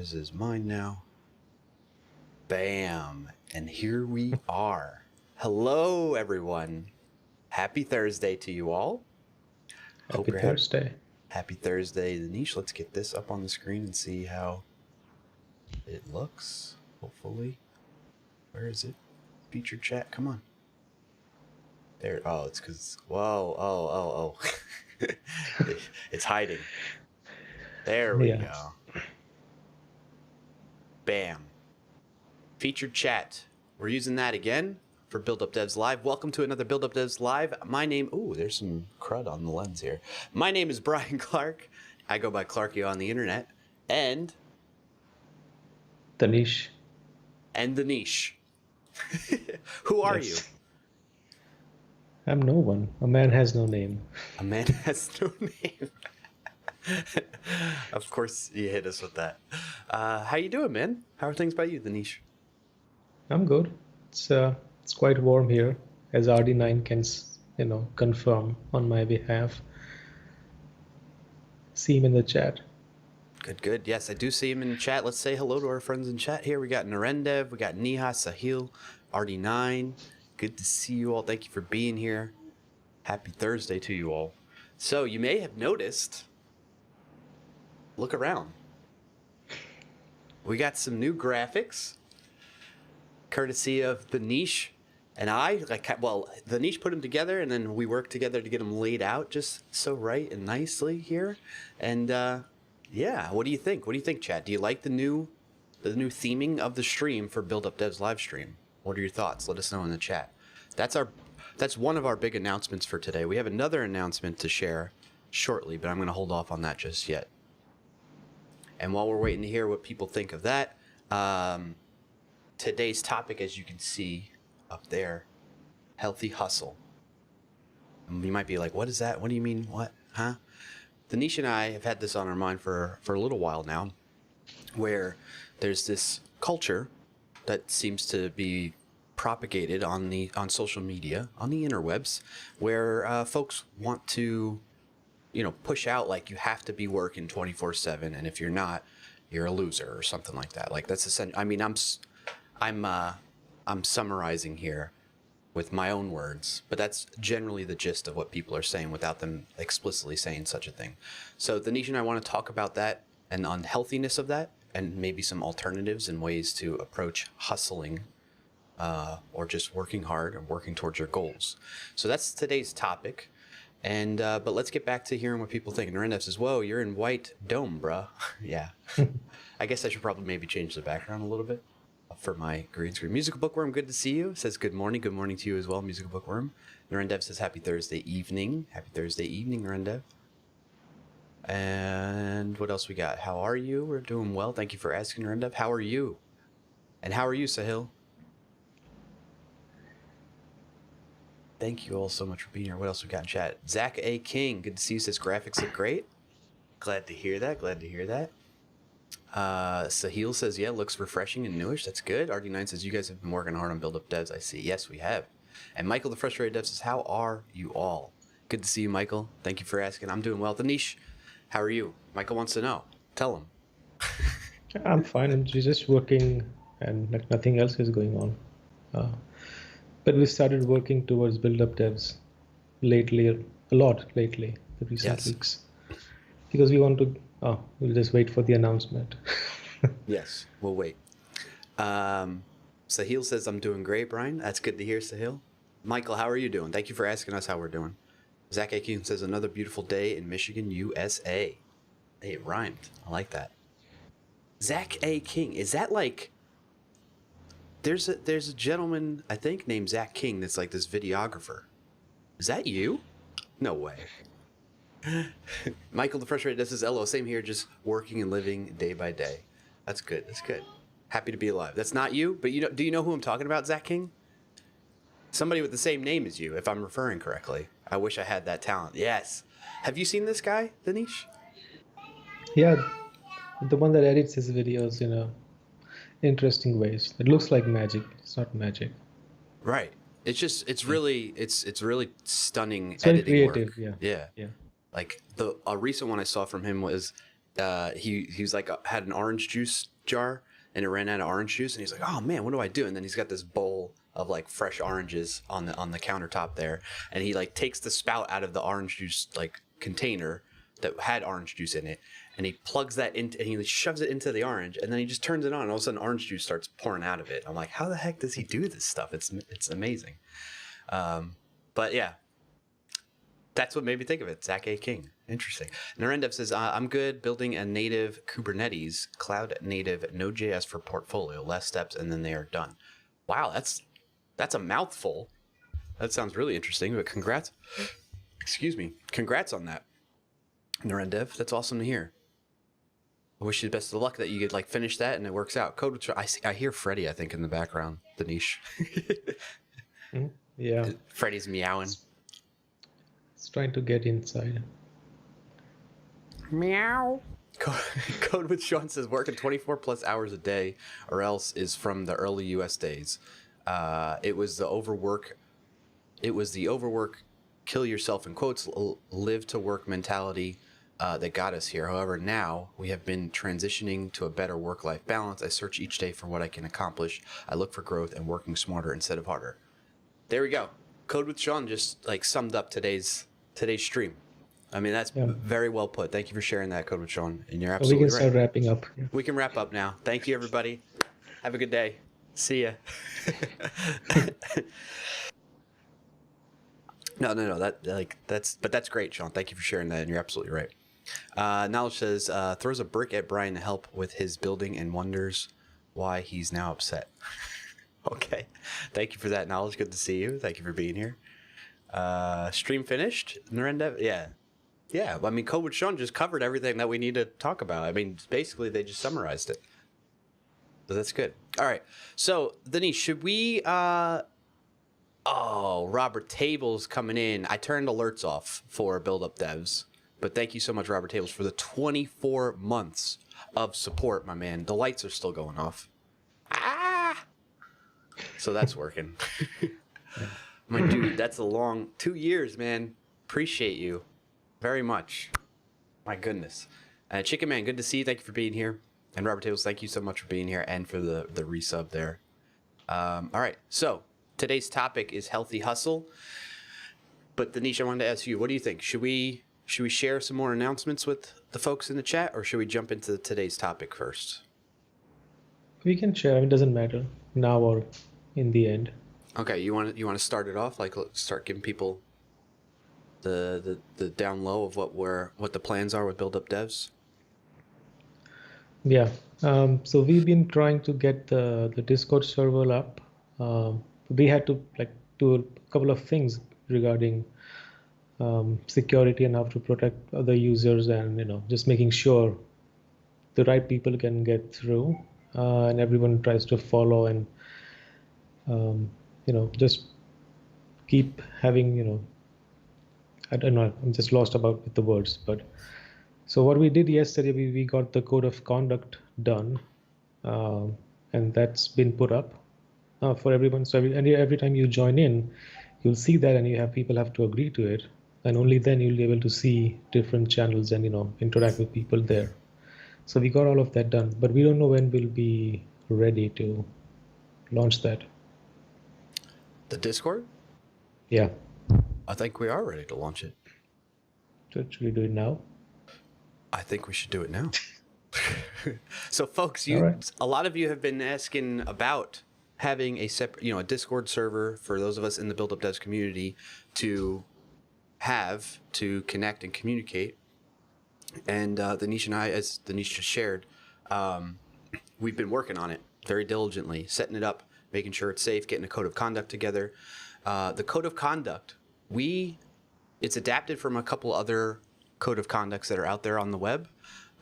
This is mine now. Bam. And here we are. Hello, everyone. Happy Thursday to you all. Happy Thursday. Happy Thursday, Danish. Let's get this up on the screen and see how it looks, hopefully. Where is it? Featured chat, come on. There, oh, it's because, whoa, oh. It's hiding. There we go. Bam. Featured chat. We're using that again for BuildUpDevs Live. Welcome to another BuildUpDevs Live. My name, ooh, there's some crud on the lens here. My name is Brian Clark. I go by Clarky on the internet. And Danish. And Danish. Who are you? I'm no one. A man has no name. A man has no name. Of course you hit us with that. How you doing, man? How are things by you, Danish? I'm good. It's quite warm here, as RD9 can confirm on my behalf. See him in the chat. Good. Yes, I do see him in the chat. Let's say hello to our friends in chat here. We got Narendev, we got Neha, Sahil, RD9. Good to see you all. Thank you for being here. Happy Thursday to you all. So you may have noticed, look around. We got some new graphics, courtesy of Danish and I. Danish put them together, and then we worked together to get them laid out just so right and nicely here. And yeah, what do you think? What do you think, chat? Do you like the new theming of the stream for BuildUpDevs live stream? What are your thoughts? Let us know in the chat. That's one of our big announcements for today. We have another announcement to share shortly, but I'm going to hold off on that just yet. And while we're waiting to hear what people think of that, today's topic, as you can see up there, healthy hustle. And you might be like, what is that? What do you mean? What? Huh? Danish and I have had this on our mind for a little while now, where there's this culture that seems to be propagated on social media, on the interwebs, where folks want to, push out like you have to be working 24/7, and if you're not, you're a loser or something like that. Like that's essential. I mean, I'm summarizing here with my own words, but that's generally the gist of what people are saying without them explicitly saying such a thing. So Danish and I want to talk about that and the unhealthiness of that, and maybe some alternatives and ways to approach hustling or just working hard and working towards your goals. So that's today's topic. And but let's get back to hearing what people think. Narendev says, whoa, you're in White Dome, bruh. Yeah. I guess I should probably maybe change the background a little bit for my green screen. Musical Bookworm, good to see you. Says good morning. Good morning to you as well, Musical Bookworm. Narendev says happy Thursday evening. Happy Thursday evening, Narendev. And what else we got? How are you? We're doing well. Thank you for asking, Narendev. How are you? And how are you, Sahil? Thank you all so much for being here. What else we got in chat? Zach A. King, good to see you. Says graphics look great. Glad to hear that. Sahil says, yeah, looks refreshing and newish. That's good. RD9 says, you guys have been working hard on BuildUpDevs. I see. Yes, we have. And Michael, the Frustrated Dev, says, how are you all? Good to see you, Michael. Thank you for asking. I'm doing well. Danish, how are you? Michael wants to know. Tell him. I'm fine. I'm just working, and nothing else is going on. But we started working towards BuildUpDevs lately, the recent weeks. Because we want to, we'll just wait for the announcement. Yes, we'll wait. Sahil says, I'm doing great, Brian. That's good to hear, Sahil. Michael, how are you doing? Thank you for asking us how we're doing. Zach Akin says, another beautiful day in Michigan, USA. Hey, it rhymed. I like that. Zach A. King, is that like... There's a gentleman, I think, named Zach King that's like this videographer. Is that you? No way. Michael the Frustrated, this is LO. Same here, just working and living day by day. That's good. Happy to be alive. That's not you, but do you know who I'm talking about, Zach King? Somebody with the same name as you, if I'm referring correctly. I wish I had that talent. Yes. Have you seen this guy, Danish? Yeah, the one that edits his videos, interesting ways. It looks like magic. It's not magic. Right. It's really stunning it's very editing creative, work. Yeah. Like a recent one I saw from him was he was like had an orange juice jar and it ran out of orange juice, and he's like, oh man, what do I do? And then he's got this bowl of like fresh oranges on the countertop there, and he like takes the spout out of the orange juice like container that had orange juice in it, and he plugs that into, and he shoves it into the orange, and then he just turns it on, and all of a sudden orange juice starts pouring out of it. I'm like, how the heck does he do this stuff? It's amazing. But yeah, that's what made me think of it. Zach A. King. Interesting. Narendev says, I'm good building a native Kubernetes cloud native Node.js for portfolio. Less steps and then they are done. Wow, that's a mouthful. That sounds really interesting, but congrats. Excuse me. Congrats on that, Narendev. That's awesome to hear. I wish you the best of luck that you could like finish that and it works out. Code with, I hear Freddie, I think, in the background, Danish. Yeah. Freddie's meowing. It's trying to get inside. Meow. Code with Sean says working 24 plus hours a day or else is from the early US days. It was the overwork, kill yourself in quotes, live to work mentality that got us here. However, now we have been transitioning to a better work-life balance. I search each day for what I can accomplish. I look for growth and working smarter instead of harder. There we go. Code with Sean just like summed up today's stream. I mean, that's very well put. Thank you for sharing that, Code with Sean. And you're absolutely right. We can start wrapping up. Yeah. We can wrap up now. Thank you, everybody. Have a good day. See ya. No. That's great, Sean. Thank you for sharing that, and you're absolutely right. Knowledge says throws a brick at Brian to help with his building and wonders why he's now upset. Okay. Thank you for that, Knowledge. Good to see you. Thank you for being here. Stream finished, Narendev? Yeah. Yeah, I mean, Code with Sean just covered everything that we need to talk about. I mean, basically, they just summarized it. So that's good. All right. So, Denise, should we... Robert Tables coming in. I turned alerts off for BuildUpDevs. But thank you so much, Robert Tables, for the 24 months of support, my man. The lights are still going off. So that's working. My dude, that's a long 2 years, man. Appreciate you very much. My goodness. Chicken Man, good to see you. Thank you for being here. And Robert Tables, thank you so much for being here and for the resub there. All right. So today's topic is healthy hustle. But Danish, I wanted to ask you, what do you think? Should we share some more announcements with the folks in the chat, or should we jump into today's topic first? We can share. It doesn't matter now or in the end. Okay, you want to start it off, like start giving people the down low of what the plans are with BuildUpDevs? Yeah. So we've been trying to get the Discord server up. We had to do a couple of things regarding security and how to protect other users, and just making sure the right people can get through, and everyone tries to follow and just keep having, I don't know, I'm just lost with the words. But so what we did yesterday, we got the code of conduct done, and that's been put up for everyone. So every time you join in, you'll see that, and people have to agree to it, and only then you'll be able to see different channels and interact with people there. So we got all of that done, but we don't know when we'll be ready to launch that. The Discord? Yeah. I think we are ready to launch it. Should we do it now? I think we should do it now. So, folks, right. A lot of you have been asking about having a separate, a Discord server for those of us in the BuildUpDevs community to connect and communicate. And Danish and I, as Danish just shared, we've been working on it very diligently, setting it up, making sure it's safe, getting a code of conduct together. The code of conduct, it's adapted from a couple other code of conducts that are out there on the web,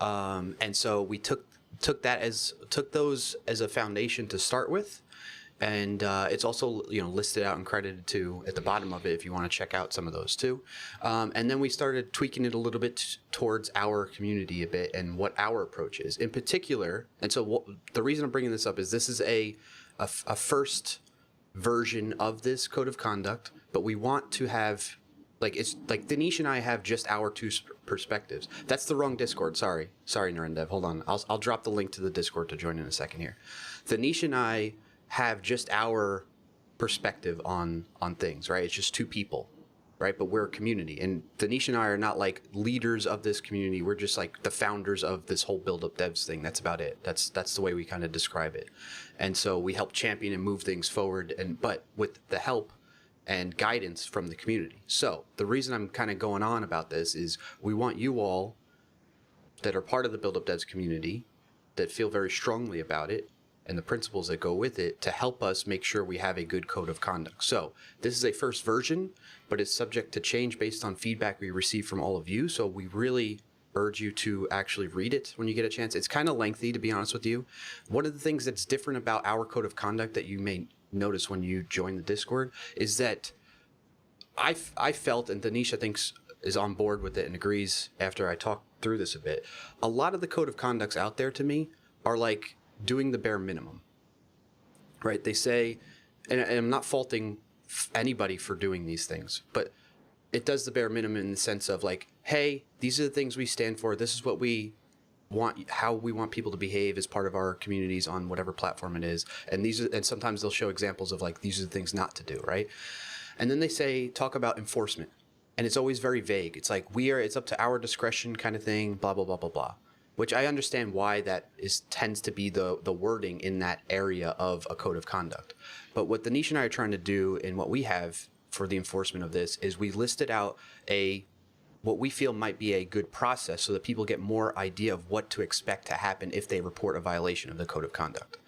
and so we took those as a foundation to start with, and it's also listed out and credited to at the bottom of it if you want to check out some of those too. And then we started tweaking it a little bit towards our community a bit and what our approach is in particular. And so the reason I'm bringing this up is this is a first version of this code of conduct, but we want to have Like, it's like Danish and I have just our two perspectives. That's the wrong Discord. Sorry, Narendev. Hold on. I'll drop the link to the Discord to join in a second here. Danish and I have just our perspective on things, right? It's just two people, right? But we're a community, and Danish and I are not like leaders of this community. We're just like the founders of this whole BuildUpDevs thing. That's about it. That's the way we kind of describe it. And so we help champion and move things forward, but with the help and guidance from the community. So the reason I'm kind of going on about this is we want you all that are part of the BuildUpDevs community, that feel very strongly about it and the principles that go with it, to help us make sure we have a good code of conduct. So this is a first version, but it's subject to change based on feedback we receive from all of you. So we really urge you to actually read it when you get a chance. It's kind of lengthy, to be honest with you. One of the things that's different about our code of conduct that you may notice when you join the Discord is that I felt, and Danish I think is on board with it and agrees after I talk through this a bit, a lot of the code of conducts out there to me are like doing the bare minimum, right? They say, and I'm not faulting anybody for doing these things, but it does the bare minimum in the sense of like, hey, these are the things we stand for. This is what we want, how we want people to behave as part of our communities on whatever platform it is. And and sometimes they'll show examples of like, these are the things not to do, right? And then they talk about enforcement, and it's always very vague. It's like, it's up to our discretion kind of thing, blah, blah, blah, blah, blah, which I understand why that tends to be the wording in that area of a code of conduct. But what Danish and I are trying to do, and what we have for the enforcement of this, is we listed out what we feel might be a good process so that people get more idea of what to expect to happen if they report a violation of the code of conduct.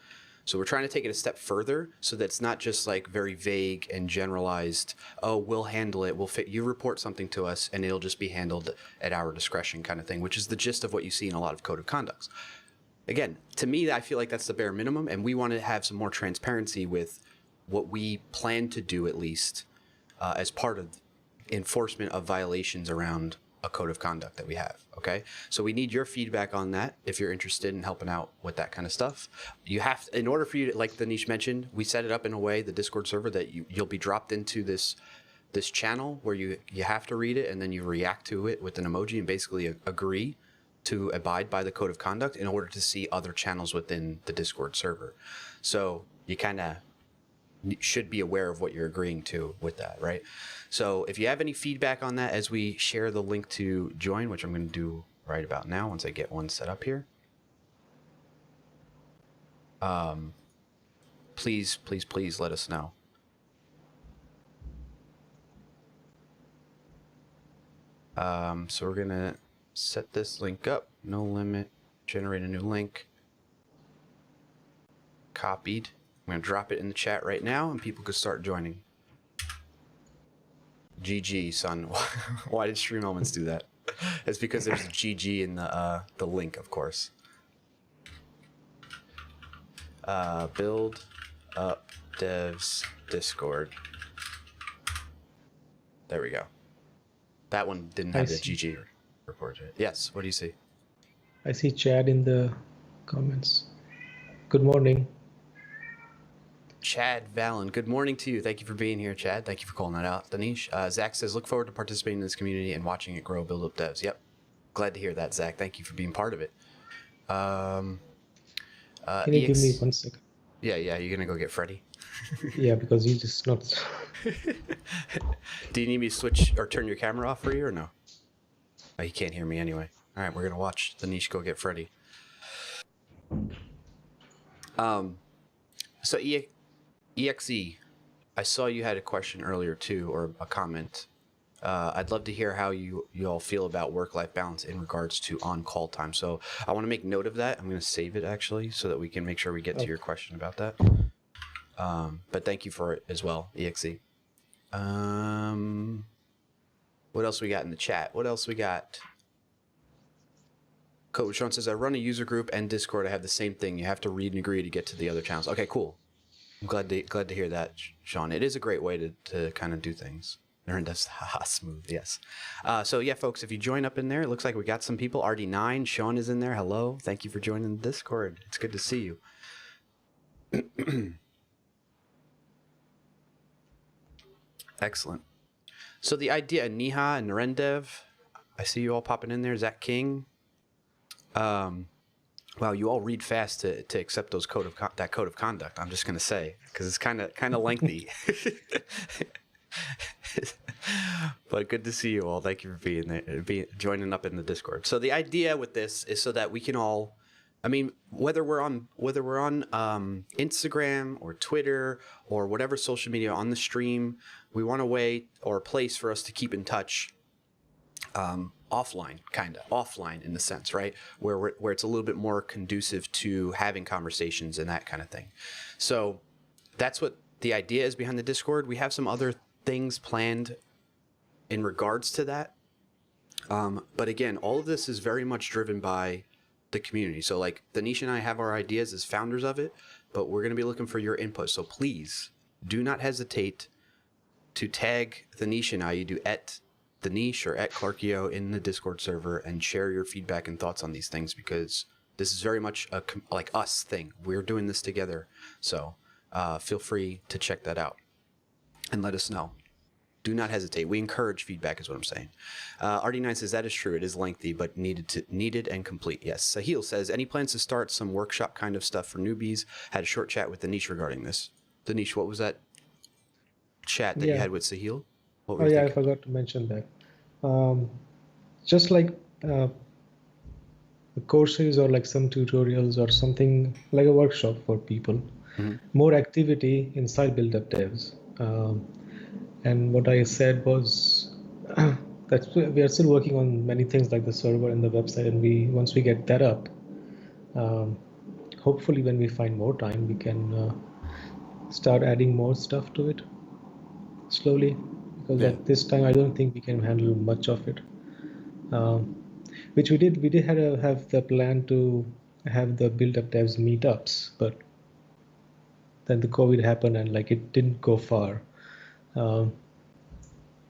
So we're trying to take it a step further so that it's not just like very vague and generalized, oh, we'll handle it, you report something to us and it'll just be handled at our discretion kind of thing, which is the gist of what you see in a lot of code of conducts. Again, to me, I feel like that's the bare minimum, and we want to have some more transparency with what we plan to do, at least as part of enforcement of violations around a code of conduct that we have. Okay, so we need your feedback on that if you're interested in helping out with that kind of stuff. You have to, in order for you to, like Danish mentioned, we set it up in a way, the Discord server, that you'll be dropped into this channel where you have to read it, and then you react to it with an emoji and basically agree to abide by the code of conduct in order to see other channels within the Discord server. So you kind of should be aware of what you're agreeing to with that, right? So if you have any feedback on that as we share the link to join, which I'm going to do right about now once I get one set up here, please let us know. So we're going to set this link up, no limit, generate a new link, copied. I'm going to drop it in the chat right now, and people can start joining. GG, son. Why did Stream Elements do that? It's because there's a GG in the link, of course. BuildUpDevs Discord. There we go. That one didn't have the GG report yet. Yes, what do you see? I see Chad in the comments. Good morning. Chad Valen, good morning to you. Thank you for being here, Chad. Thank you for calling that out. Danish, Zach says, look forward to participating in this community and watching it grow. BuildUpDevs. Yep. Glad to hear that, Zach. Thank you for being part of it. Can you give me 1 second? Yeah, you're going to go get Freddy? Yeah, because he's just not... Do you need me to switch or turn your camera off for you or no? Oh, he can't hear me anyway. All right, we're going to watch Danish go get Freddy. So EXE, I saw you had a question earlier too, or a comment. I'd love to hear how you all feel about work-life balance in regards to on-call time. So I want to make note of that. I'm going to save it actually so that we can make sure we get to your question about that. But thank you for it as well, EXE. What else we got in the chat? What else we got? Coach Sean says, I run a user group and Discord. I have the same thing. You have to read and agree to get to the other channels. Okay, cool. I'm glad to hear that, Sean. It is a great way to kind of do things. Aaron does smooth, yes. So yeah, folks, if you join up in there, it looks like we got some people. RD9, Sean is in there. Hello. Thank you for joining the Discord. It's good to see you. Excellent. So the idea, Niha and Narendev, I see you all popping in there. Zach King. Wow, you all read fast to accept those that code of conduct. I'm just gonna say, because it's kind of lengthy. But good to see you all. Thank you for being there, joining up in the Discord. So the idea with this is so that we can all, I mean, whether we're on Instagram or Twitter or whatever social media on the stream, we want a way or a place for us to keep in touch. Offline in the sense, right? Where it's a little bit more conducive to having conversations and that kind of thing. So that's what the idea is behind the Discord. We have some other things planned in regards to that. But again, all of this is very much driven by the community. So like Danish and I have our ideas as founders of it, but we're going to be looking for your input. So please do not hesitate to tag Danish and I. You do @Danish or @Clarkio in the Discord server and share your feedback and thoughts on these things, because this is very much a like us thing. We're doing this together. So feel free to check that out and let us know. Do not hesitate. We encourage feedback is what I'm saying. RD9 says that is true. It is lengthy, but needed and complete. Yes. Sahil says, any plans to start some workshop kind of stuff for newbies? Had a short chat with Danish regarding this. Danish, what was that chat that you had with Sahil? What were you thinking? I forgot to mention that. Just like the courses or like some tutorials or something like a workshop for people. Mm-hmm. More activity inside BuildUpDevs. And what I said was that we are still working on many things like the server and the website, and once we get that up, hopefully when we find more time, we can start adding more stuff to it slowly, because at this time I don't think we can handle much of it. Which we did have the plan to have the BuildUpDevs meetups, but then the COVID happened and like it didn't go far.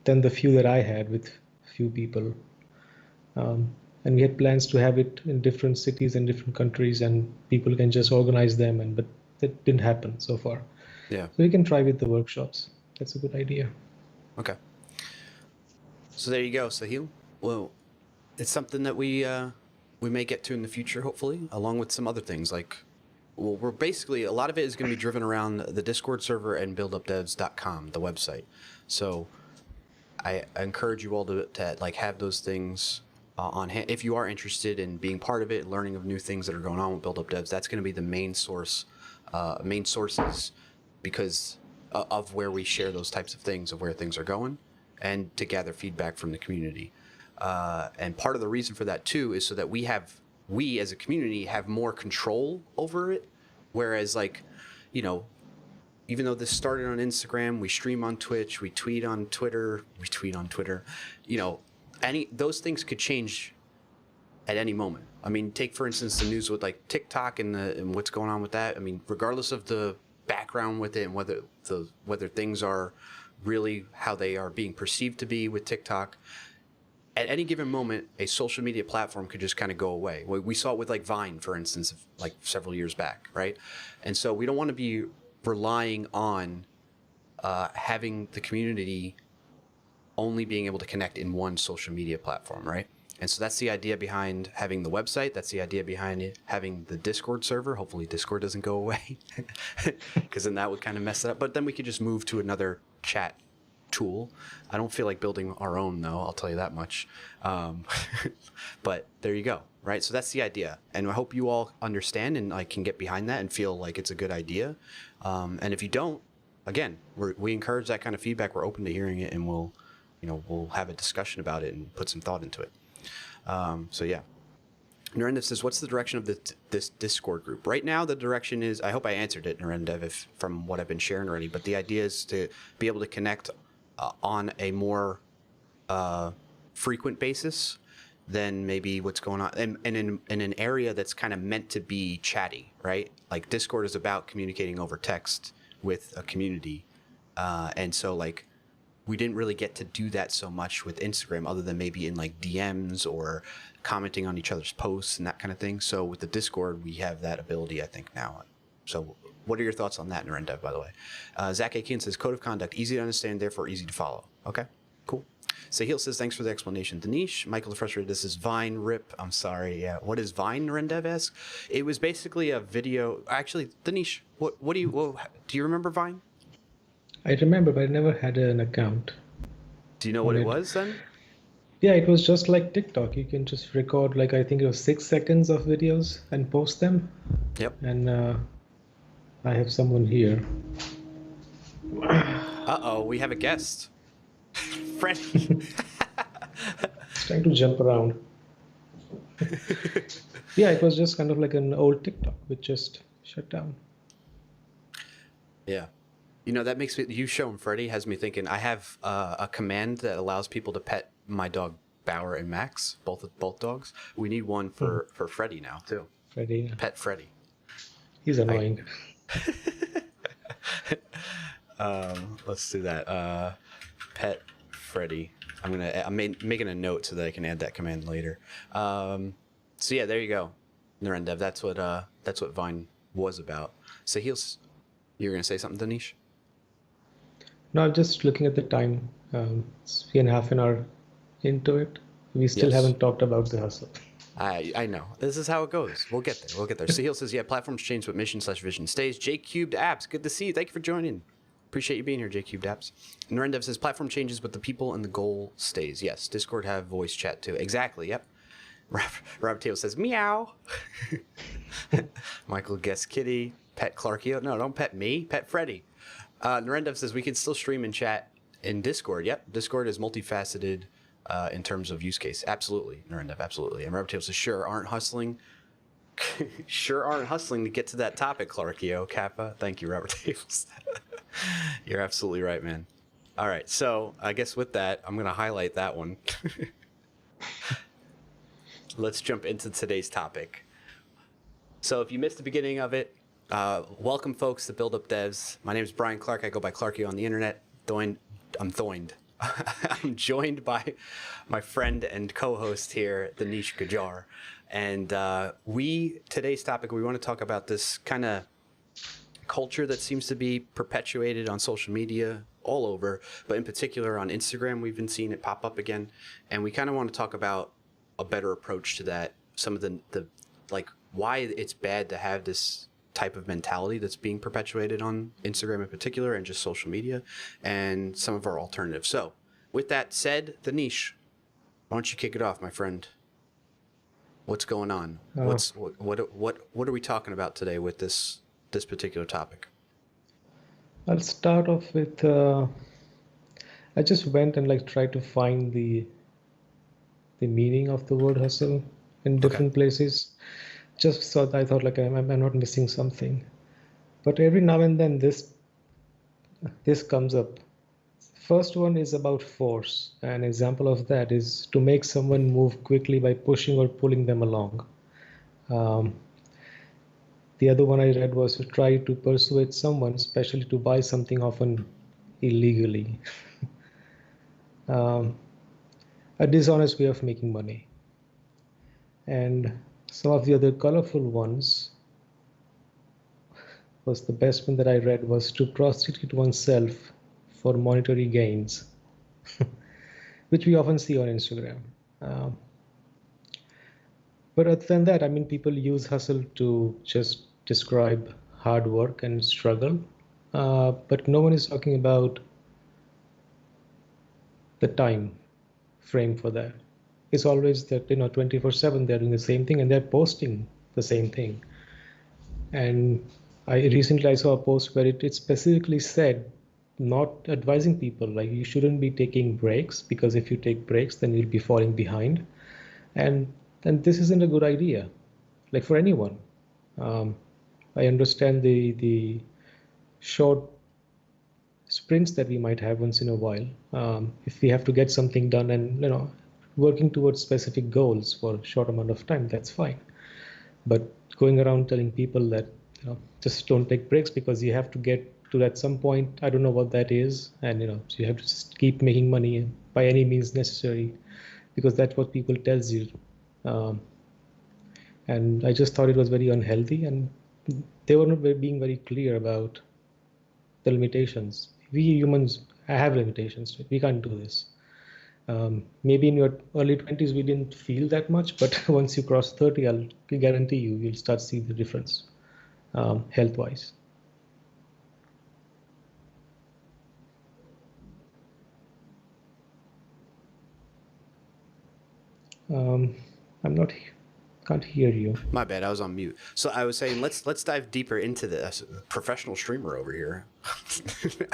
Then the few that I had with few people, and we had plans to have it in different cities and different countries, and people can just organize them, but that didn't happen so far. Yeah. So we can try with the workshops. That's a good idea. Okay. So there you go, Sahil. Well, it's something that we may get to in the future, hopefully, along with some other things like. Well, we're basically, a lot of it is going to be driven around the Discord server and BuildUpDevs.com, the website. So I encourage you all to like have those things on hand. If you are interested in being part of it, learning of new things that are going on with BuildUpDevs, that's going to be the main sources because of where we share those types of things, of where things are going, and to gather feedback from the community. And part of the reason for that too is so that we as a community have more control over it. Whereas like, you know, even though this started on Instagram, we stream on Twitch, we tweet on Twitter, you know, those things could change at any moment. I mean, take for instance the news with like TikTok and what's going on with that. I mean, regardless of the background with it and whether things are really how they are being perceived to be with TikTok, at any given moment, a social media platform could just kind of go away. We saw it with like Vine, for instance, like several years back, right? And so we don't want to be relying on having the community only being able to connect in one social media platform, right? And so that's the idea behind having the website. That's the idea behind it, having the Discord server. Hopefully Discord doesn't go away because then that would kind of mess it up. But then we could just move to another chat tool. I don't feel like building our own though, I'll tell you that much. But there you go, right? So that's the idea. And I hope you all understand and like can get behind that and feel like it's a good idea. And if you don't, again, we encourage that kind of feedback. We're open to hearing it, and we'll have a discussion about it and put some thought into it. So yeah. Narendev says, what's the direction of this Discord group? Right now, the direction is, I hope I answered it, Narendev, from what I've been sharing already, but the idea is to be able to connect on a more frequent basis than maybe what's going on, and in an area that's kind of meant to be chatty, right? Like Discord is about communicating over text with a community. And so like, we didn't really get to do that so much with Instagram other than maybe in like DMs or commenting on each other's posts and that kind of thing. So with the Discord, we have that ability, I think, now. So what are your thoughts on that, Narendev, by the way? Zach Akin says, code of conduct, easy to understand, therefore easy to follow. Okay, Cool. Sahil says, thanks for the explanation. Danish, Michael the Frustrated, this is Vine Rip. I'm sorry. Yeah. What is Vine, Rendev asks? It was basically a video. Actually, Danish, what do you remember Vine? I remember, but I never had an account. Do you know what it was then? Yeah, it was just like TikTok. You can just record, like, I think it was 6 seconds of videos and post them. Yep. And I have someone here. Uh-oh, we have a guest. Freddie. It's trying to jump around. Yeah, it was just kind of like an old TikTok, which just shut down. Yeah. You know, that makes me, you showing Freddie has me thinking, I have a command that allows people to pet my dog Bauer and Max, both dogs. We need one for Freddie now too. Freddie. Pet Freddie. He's annoying. Let's do that. Pet Freddie. I'm making a note so that I can add that command later. So yeah, there you go. Narendev, that's what Vine was about. So you're gonna say something, Danish? No, I'm just looking at the time. It's 3.5 hours into it. We still haven't talked about the hustle. I know. This is how it goes. We'll get there. Sahil says, yeah, platforms change, but mission/vision stays. J-Cubed Apps, good to see you. Thank you for joining. Appreciate you being here, J-Cubed Apps. Narendev says, platform changes, but the people and the goal stays. Yes, Discord have voice chat too. Exactly, yep. Rob Tail says, meow. Michael guess kitty. Pet Clarkio. No, don't pet me. Pet Freddy. Narendev says, we can still stream and chat in Discord. Yep, Discord is multifaceted in terms of use case. Absolutely, Narendev, absolutely. And Robert Tail says, sure aren't hustling to get to that topic, Clarkio. Kappa. Thank you, Robert Tails. You're absolutely right, man. All right, so I guess with that, I'm going to highlight that one. Let's jump into today's topic. So if you missed the beginning of it, welcome, folks, to BuildUpDevs. My name is Brian Clark. I go by Clarkio on the internet. I'm joined by my friend and co-host here, Danish Gajar. And today's topic, we want to talk about this kind of culture that seems to be perpetuated on social media all over, but in particular on Instagram, we've been seeing it pop up again. And we kind of want to talk about a better approach to that, some of the like why it's bad to have this type of mentality that's being perpetuated on Instagram in particular and just social media, and some of our alternatives. So with that said, Danish, why don't you kick it off, my friend? What's going on? What are we talking about today with this particular topic? I'll start off with I just went and tried to find the meaning of the word hustle in different places. Just so I thought I'm not missing something. But every now and then this comes up. First one is about force. An example of that is to make someone move quickly by pushing or pulling them along. The other one I read was to try to persuade someone, especially to buy something often illegally. A dishonest way of making money. And some of the other colorful ones was the best one that I read was to prostitute oneself for monetary gains, which we often see on Instagram. But other than that, I mean, people use hustle to just describe hard work and struggle, but no one is talking about the time frame for that. It's always that 24/7 they're doing the same thing and they're posting the same thing. And I saw a post where it specifically said not advising people like you shouldn't be taking breaks, because if you take breaks then you'll be falling behind, and this isn't a good idea, like for anyone. I understand the short sprints that we might have once in a while, if we have to get something done and working towards specific goals for a short amount of time, that's fine. But going around telling people that just don't take breaks because you have to get to at some point, I don't know what that is, and so you have to just keep making money by any means necessary because that's what people tells you. And I just thought it was very unhealthy, and they were not being very clear about the limitations. We humans have limitations. We can't do this. Maybe in your early 20s, we didn't feel that much, but once you cross 30, I'll guarantee you'll start seeing the difference health-wise. I'm not, can't hear you. My bad, I was on mute. So I was saying, let's dive deeper into this. Professional streamer over here.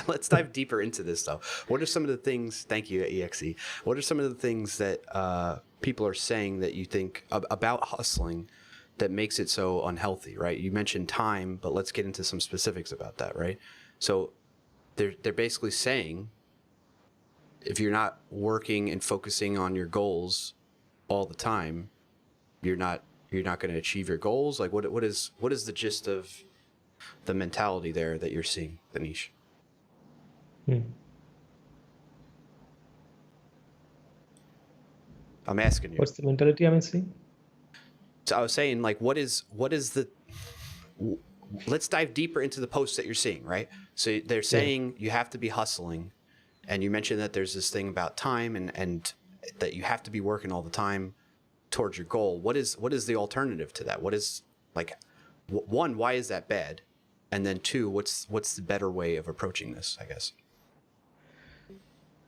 Let's dive deeper into this stuff. What are some of the things? Thank you, EXE. What are some of the things that people are saying that you think about hustling that makes it so unhealthy? Right? You mentioned time, but let's get into some specifics about that. Right? So they're basically saying if you're not working and focusing on your goals all the time, you're not going to achieve your goals. Like what is the gist of the mentality there that you're seeing, Danish? I'm asking you. What's the mentality I'm seeing? So I was saying, like, what is the? Let's dive deeper into the posts that you're seeing, right? So they're saying you have to be hustling, and you mentioned that there's this thing about time and that you have to be working all the time towards your goal. What is the alternative to that? What is, like, one, why is that bad? And then two, what's the better way of approaching this, I guess?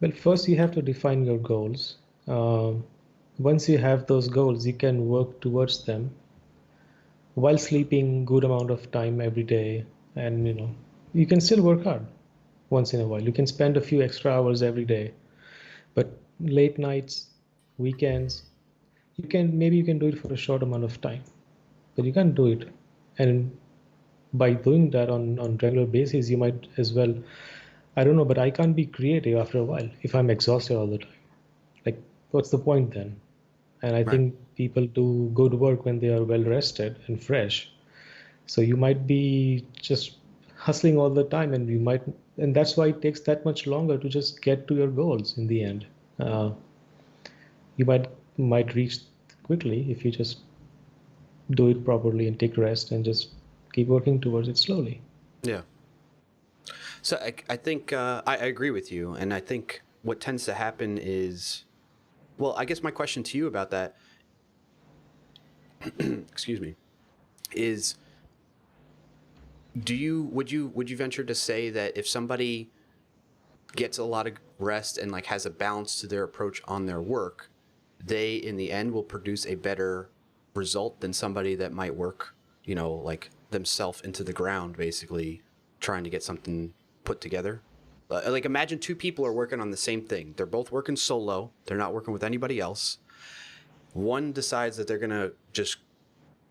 Well, first you have to define your goals. Once you have those goals, you can work towards them while sleeping good amount of time every day. And you can still work hard once in a while. You can spend a few extra hours every day, but late nights, weekends, maybe you can do it for a short amount of time, but you can't do it. And by doing that on regular basis, you might as well, I don't know, but I can't be creative after a while if I'm exhausted all the time. Like, what's the point then? And I think people do good work when they are well rested and fresh. So you might be just hustling all the time, and that's why it takes that much longer to just get to your goals in the end. You might reach quickly if you just do it properly and take rest and just keep working towards it slowly. Yeah. So I think I agree with you, and I think what tends to happen is, well, I guess my question to you about that, excuse me, is would you venture to say that if somebody gets a lot of rest and like has a balance to their approach on their work, they in the end will produce a better result than somebody that might work, like themselves into the ground, basically trying to get something put together? Like, imagine two people are working on the same thing. They're both working solo. They're not working with anybody else. One decides that they're going to just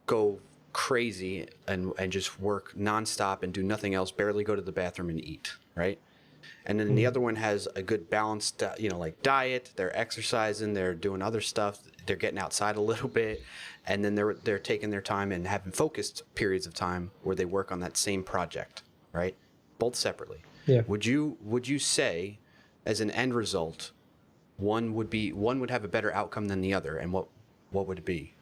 go crazy and just work nonstop and do nothing else, barely go to the bathroom and eat, right? And then the other one has a good balanced, like diet. They're exercising. They're doing other stuff. They're getting outside a little bit. And then they're taking their time and having focused periods of time where they work on that same project, right? Both separately. Yeah. Would you say, as an end result, one would have a better outcome than the other, and what would it be?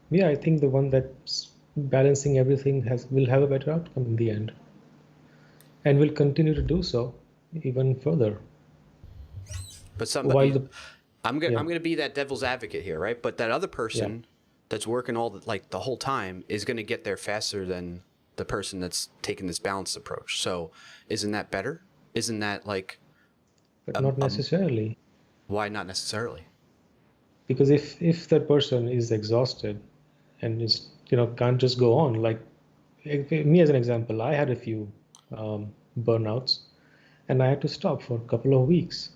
Yeah, I think the one that's balancing everything will have a better outcome in the end, and will continue to do so even further. But I'm gonna be that devil's advocate here, right? But that other person that's working the whole time is gonna get there faster than the person that's taking this balanced approach. So isn't that better? Isn't that like? But not necessarily. Why not necessarily? Because if that person is exhausted and is can't just go on, like me as an example, I had a few burnouts and I had to stop for a couple of weeks.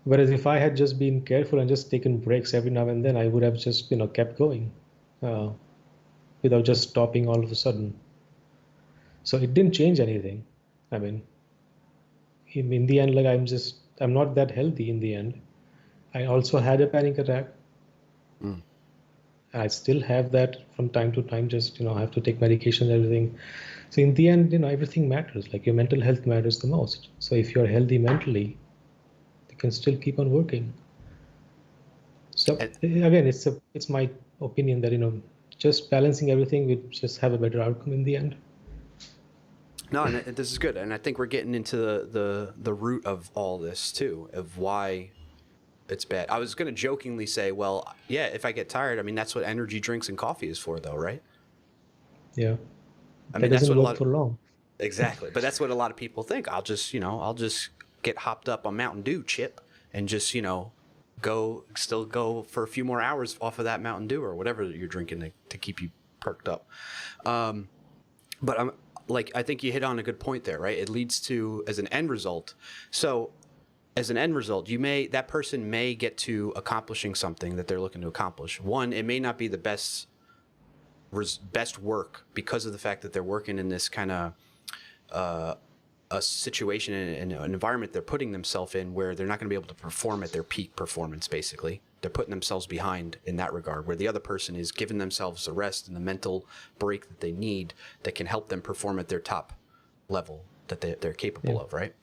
Whereas if I had just been careful and just taken breaks every now and then, I would have just kept going without just stopping all of a sudden. So it didn't change anything. I mean, in the end, like I'm not that healthy in the end. I also had a panic attack. I still have that from time to time, just I have to take medication and everything. So in the end, everything matters. Like your mental health matters the most. So if you're healthy mentally, you can still keep on working. So again, it's my opinion that just balancing everything will just have a better outcome in the end. No, and this is good, and I think we're getting into the root of all this too, of why it's bad. I was going to jokingly say, well, yeah, if I get tired, I mean, that's what energy drinks and coffee is for, though, right? Yeah, I that mean, that's doesn't what a work lot for long. exactly, but that's what a lot of people think. I'll just get hopped up on Mountain Dew, Chip, and just still go for a few more hours off of that Mountain Dew or whatever you're drinking to keep you perked up. But I think you hit on a good point there, right? It leads to, as an end result. So as an end result, that person may get to accomplishing something that they're looking to accomplish. One, it may not be the best work because of the fact that they're working in this kind of a situation and an environment they're putting themselves in where they're not going to be able to perform at their peak performance. Basically, they're putting themselves behind in that regard, where the other person is giving themselves the rest and the mental break that they need that can help them perform at their top level that they're capable of, right?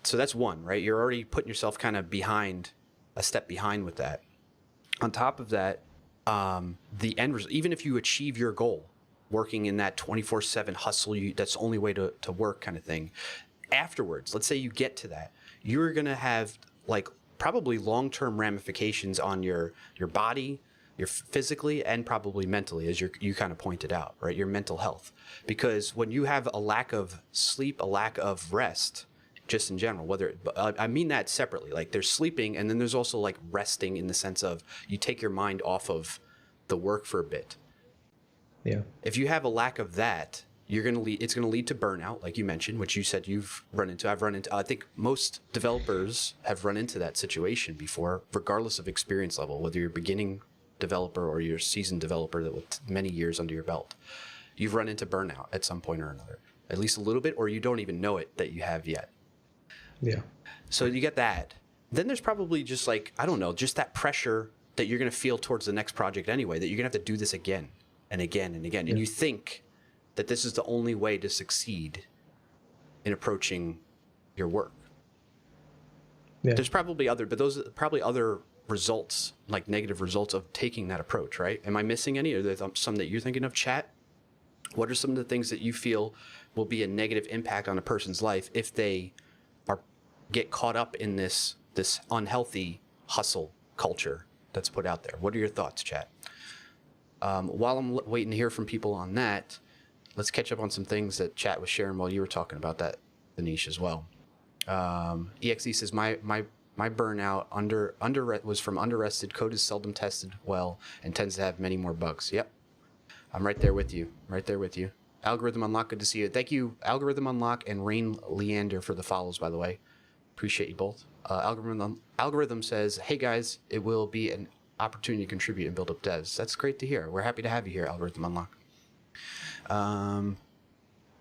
So that's one, right? You're already putting yourself kind of a step behind with that. On top of that, the end result, even if you achieve your goal, working in that 24/7 hustle, that's the only way to work kind of thing. Afterwards, let's say you get to that, you're going to have probably long-term ramifications on your body, your physically and probably mentally, as you kind of pointed out, right? Your mental health. Because when you have a lack of sleep, a lack of rest, just in general, I mean that separately, like there's sleeping and then there's also like resting in the sense of you take your mind off of the work for a bit. Yeah. If you have a lack of that, it's going to lead to burnout, like you mentioned, which you said you've run into. I think most developers have run into that situation before, regardless of experience level, whether you're a beginning developer or you're a seasoned developer with many years under your belt. You've run into burnout at some point or another, at least a little bit, or you don't even know it that you have yet. Yeah. So you get that. Then there's probably just just that pressure that you're going to feel towards the next project anyway, that you're going to have to do this again and again and again. And you think that this is the only way to succeed in approaching your work. Yeah. There's probably those are probably other results, like negative results of taking that approach, right? Am I missing any? Are there some that you're thinking of, chat? What are some of the things that you feel will be a negative impact on a person's life if they get caught up in this unhealthy hustle culture that's put out there? What are your thoughts, chat? While I'm waiting to hear from people on that, let's catch up on some things that chat was sharing while you were talking about that, Anish, as well. EXE says, my burnout was from underrested. Code is seldom tested well and tends to have many more bugs. Yep. I'm right there with you. Algorithm Unlock, good to see you. Thank you, Algorithm Unlock and Rain Leander, for the follows, by the way. Appreciate you both. Algorithm says, hey guys, it will be an opportunity to contribute and build up devs. That's great to hear. We're happy to have you here, Algorithm Unlock.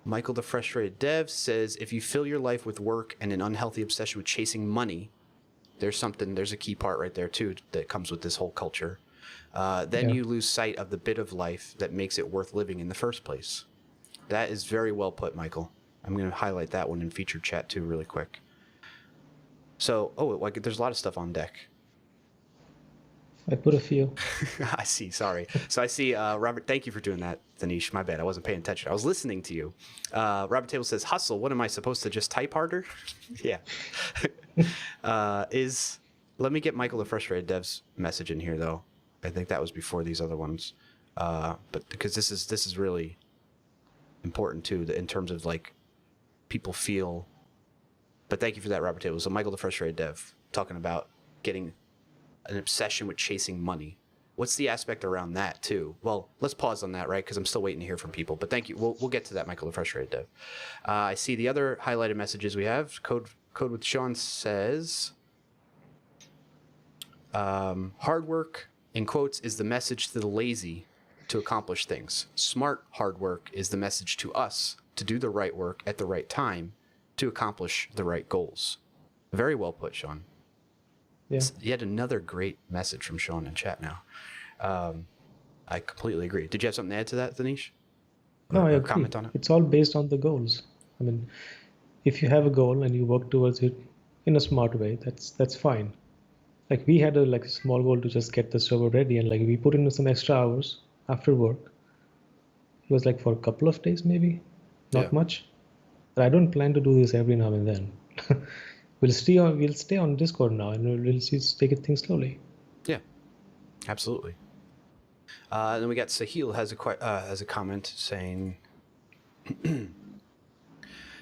Michael the Frustrated Dev says, if you fill your life with work and an unhealthy obsession with chasing money, there's a key part right there too that comes with this whole culture. Then you lose sight of the bit of life that makes it worth living in the first place. That is very well put, Michael. I'm going to highlight that one in featured chat too really quick. So, there's a lot of stuff on deck. I put a few. I see, sorry. So I see, Robert, thank you for doing that, Danish. My bad, I wasn't paying attention. I was listening to you. Robert Table says, hustle, what am I supposed to just type harder? Yeah. Let me get Michael the Frustrated Dev's message in here, though. I think that was before these other ones. But because this is really important, too, in terms of, people feel... But thank you for that, Robert Table. So Michael the Frustrated Dev, talking about getting an obsession with chasing money. What's the aspect around that too? Well, let's pause on that, right? Because I'm still waiting to hear from people. But thank you. We'll get to that, Michael the Frustrated Dev. I see the other highlighted messages we have. Code with Sean says, hard work, in quotes, is the message to the lazy to accomplish things. Smart hard work is the message to us to do the right work at the right time to accomplish the right goals. Very well put, Sean. Yeah. Yet another great message from Sean in chat now. I completely agree. Did you have something to add to that, Danish? No, I agree. Comment on it? It's all based on the goals. I mean, if you have a goal and you work towards it in a smart way, that's fine. Like we had a small goal to just get the server ready, and we put in some extra hours after work. It was for a couple of days, maybe, not much. But I don't plan to do this every now and then. We'll stay on Discord now, and we'll just take things slowly. Yeah, absolutely. Then we got Sahil has a comment saying,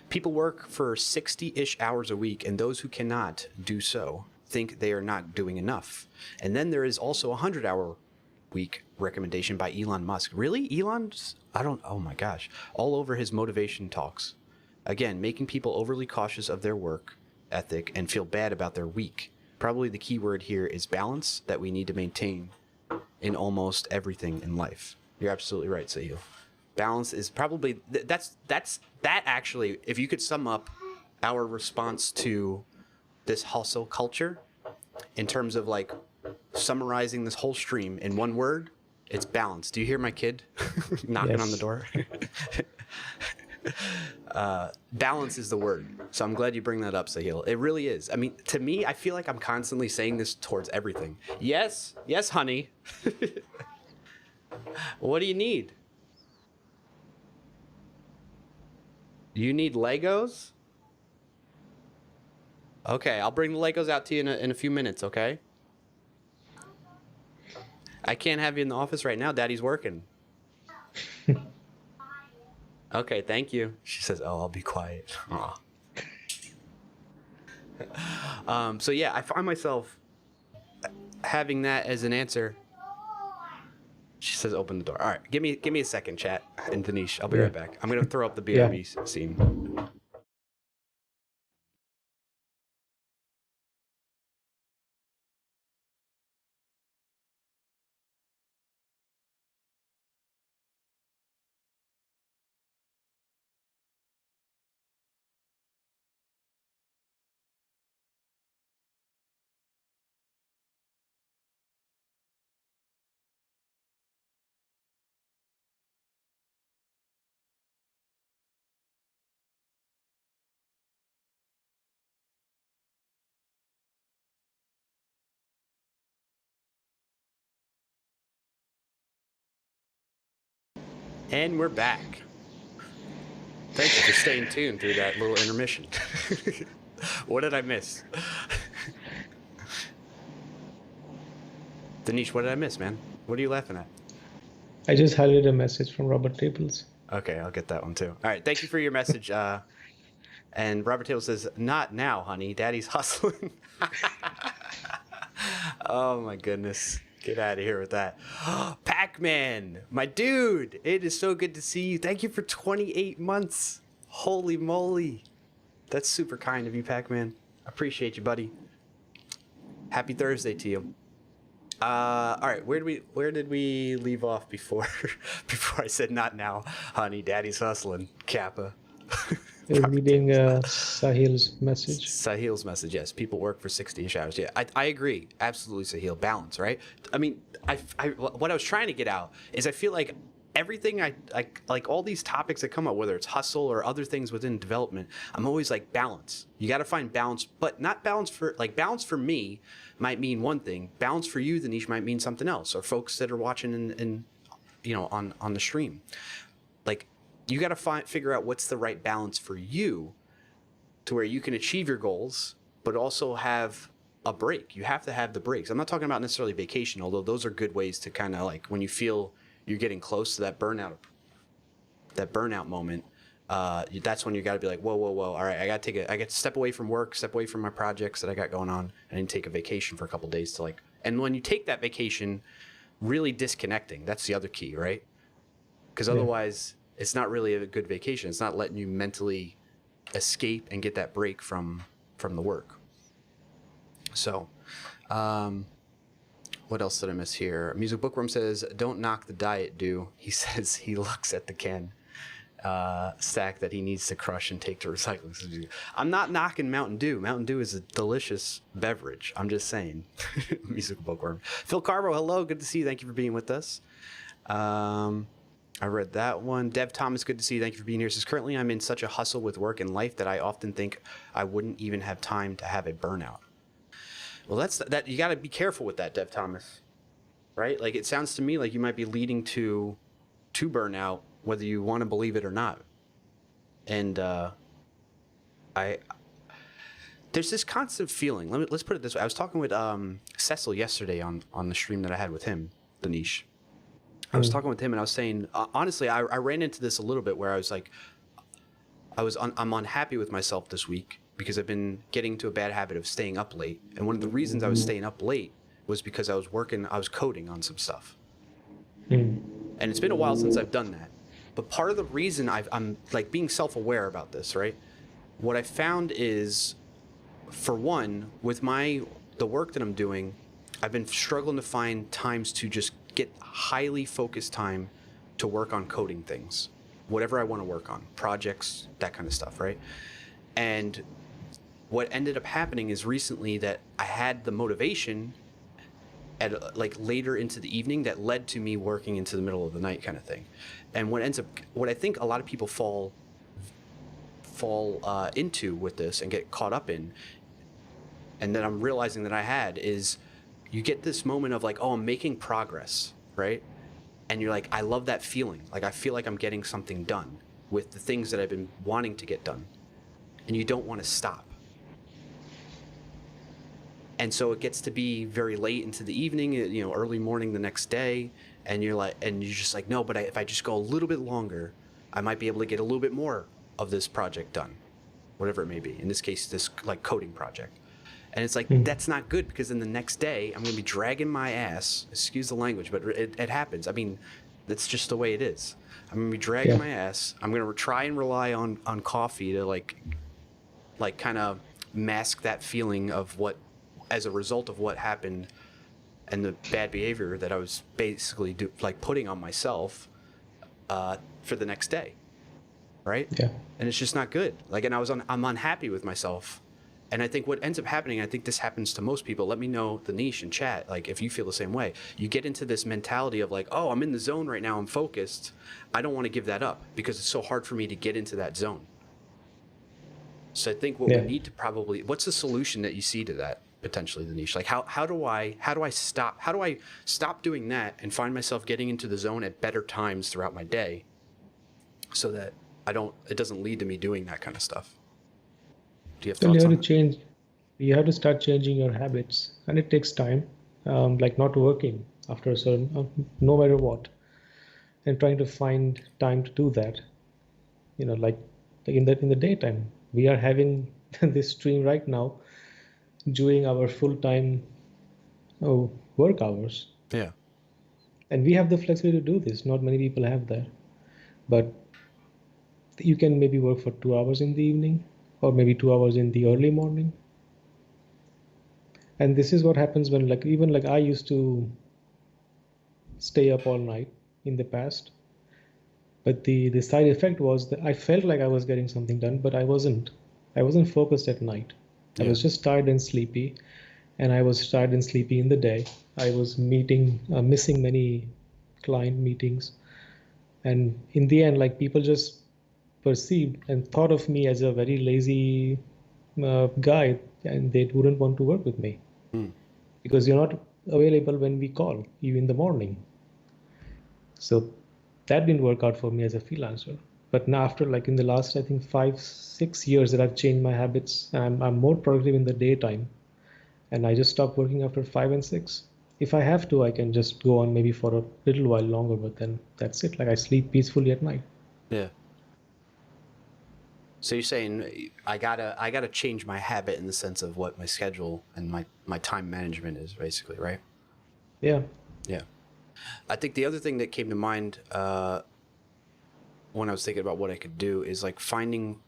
people work for 60-ish hours a week, and those who cannot do so think they are not doing enough. And then there is also a 100-hour week recommendation by Elon Musk. Really? Elon's, oh my gosh, all over his motivation talks. Again, making people overly cautious of their work ethic and feel bad about their week. Probably the key word here is balance that we need to maintain in almost everything in life. You're absolutely right, Sahil. Balance is probably that actually, if you could sum up our response to this hustle culture in terms of like summarizing this whole stream in one word, it's balance. Do you hear my kid knocking on the door? Balance is the word. So I'm glad you bring that up, Sahil. It really is. I mean, to me, I feel like I'm constantly saying this towards everything. Yes, honey. What do you need? You need Legos? Okay, I'll bring the Legos out to you in a few minutes, okay? I can't have you in the office right now. Daddy's working. Okay, thank you. She says, oh, I'll be quiet. So yeah, I find myself having that as an answer. She says, open the door. All right, give me a second, chat. And Danish, I'll be right back. I'm going to throw up the BRB scene. And we're back. Thank you for staying tuned through that little intermission. What did I miss? Danish, what did I miss, man? What are you laughing at? I just highlighted a message from Robert Tables. Okay, I'll get that one too. All right, thank you for your message. And Robert Tables says, not now, honey. Daddy's hustling. Oh, my goodness. Get out of here with that. Pac-Man, my dude. It is so good to see you. Thank you for 28 months. Holy moly. That's super kind of you, Pac-Man. Appreciate you, buddy. Happy Thursday to you. All right, where did we leave off before I said not now, honey, daddy's hustling, Kappa. You're reading Sahil's message. Sahil's message, yes. People work for 60-ish hours. Yeah, I agree. Absolutely, Sahil. Balance, right? I mean, what I was trying to get out is I feel like everything I like all these topics that come up, whether it's hustle or other things within development, I'm always like balance. You got to find balance, but not balance for balance for me might mean one thing. Balance for you, the niche might mean something else, or folks that are watching in on the stream. Like, you got to figure out what's the right balance for you to where you can achieve your goals, but also have a break. You have to have the breaks. I'm not talking about necessarily vacation, although those are good ways to kind of like when you feel you're getting close to that burnout moment. That's when you got to be like, whoa. All right, I got to step away from work, step away from my projects that I got going on, and then take a vacation for a couple of days to like. And when you take that vacation, really disconnecting. That's the other key, right? Because otherwise, it's not really a good vacation. It's not letting you mentally escape and get that break from the work. So, what else did I miss here? Music Bookworm says, don't knock the diet do. He says he looks at the can stack that he needs to crush and take to recycling. I'm not knocking Mountain Dew. Mountain Dew is a delicious beverage. I'm just saying. Music Bookworm. Phil Carvo, hello. Good to see you. Thank you for being with us. I read that one. Dev Thomas, good to see you. Thank you for being here. Says, currently I'm in such a hustle with work and life that I often think I wouldn't even have time to have a burnout. Well, that you got to be careful with that, Dev Thomas, right? Like, it sounds to me like you might be leading to burnout, whether you want to believe it or not. And I there's this constant feeling. Let's put it this way. I was talking with Cecil yesterday on the stream that I had with him, the niche. I was talking with him and I was saying, honestly, I ran into this a little bit where I was like, I'm unhappy with myself this week because I've been getting into a bad habit of staying up late. And one of the reasons I was staying up late was because I was coding on some stuff. And it's been a while since I've done that. But part of the reason I'm like being self-aware about this, right? What I found is, for one, with the work that I'm doing, I've been struggling to find times to just get highly focused time to work on coding things, whatever I want to work on, projects, that kind of stuff, right? And what ended up happening is recently that I had the motivation at like later into the evening that led to me working into the middle of the night kind of thing. And what I think a lot of people fall into with this and get caught up in, and then I'm realizing that I had, is you get this moment of like, oh, I'm making progress, right? And you're like, I love that feeling. Like, I feel like I'm getting something done with the things that I've been wanting to get done. And you don't want to stop. And so it gets to be very late into the evening, you know, early morning the next day. And you're just like, no, but if I just go a little bit longer, I might be able to get a little bit more of this project done, whatever it may be. In this case, this like coding project. And it's like, that's not good, because then the next day I'm going to be dragging my ass, excuse the language, but it happens. I mean, that's just the way it is. I'm going to be dragging my ass. I'm going to try and rely on coffee to like kind of mask that feeling of what, as a result of what happened and the bad behavior that I was basically putting on myself for the next day. Right? Yeah. And it's just not good. Like, and I'm unhappy with myself. And I think what ends up happening, I think this happens to most people. Let me know, the niche in chat, like if you feel the same way. You get into this mentality of like, oh, I'm in the zone right now. I'm focused. I don't want to give that up because it's so hard for me to get into that zone. So I think what we need to probably, what's the solution that you see to that potentially, the niche? Like how do I stop doing that and find myself getting into the zone at better times throughout my day so that it doesn't lead to me doing that kind of stuff? Do you have thoughts on that? You have to start changing your habits, and it takes time, like not working after a certain, no matter what, and trying to find time to do that. You know, like in the daytime, we are having this stream right now during our full-time work hours. Yeah. And we have the flexibility to do this. Not many people have that, but you can maybe work for 2 hours in the evening, or maybe 2 hours in the early morning. And this is what happens when even I used to stay up all night in the past. But the side effect was that I felt like I was getting something done, but I wasn't focused at night. I was just tired and sleepy, and I was tired and sleepy in the day. I was missing many client meetings. And in the end, like, people just perceived and thought of me as a very lazy guy, and they wouldn't want to work with me because you're not available when we call you in the morning. So that didn't work out for me as a freelancer. But now, after in the last, I think 5-6 years, that I've changed my habits, and I'm more productive in the daytime, and I just stop working after 5 and 6. If I have to, I can just go on maybe for a little while longer, but then that's it. Like, I sleep peacefully at night. Yeah. So you're saying I gotta change my habit in the sense of what my schedule and my time management is, basically, right? Yeah. Yeah. I think the other thing that came to mind when I was thinking about what I could do is like finding,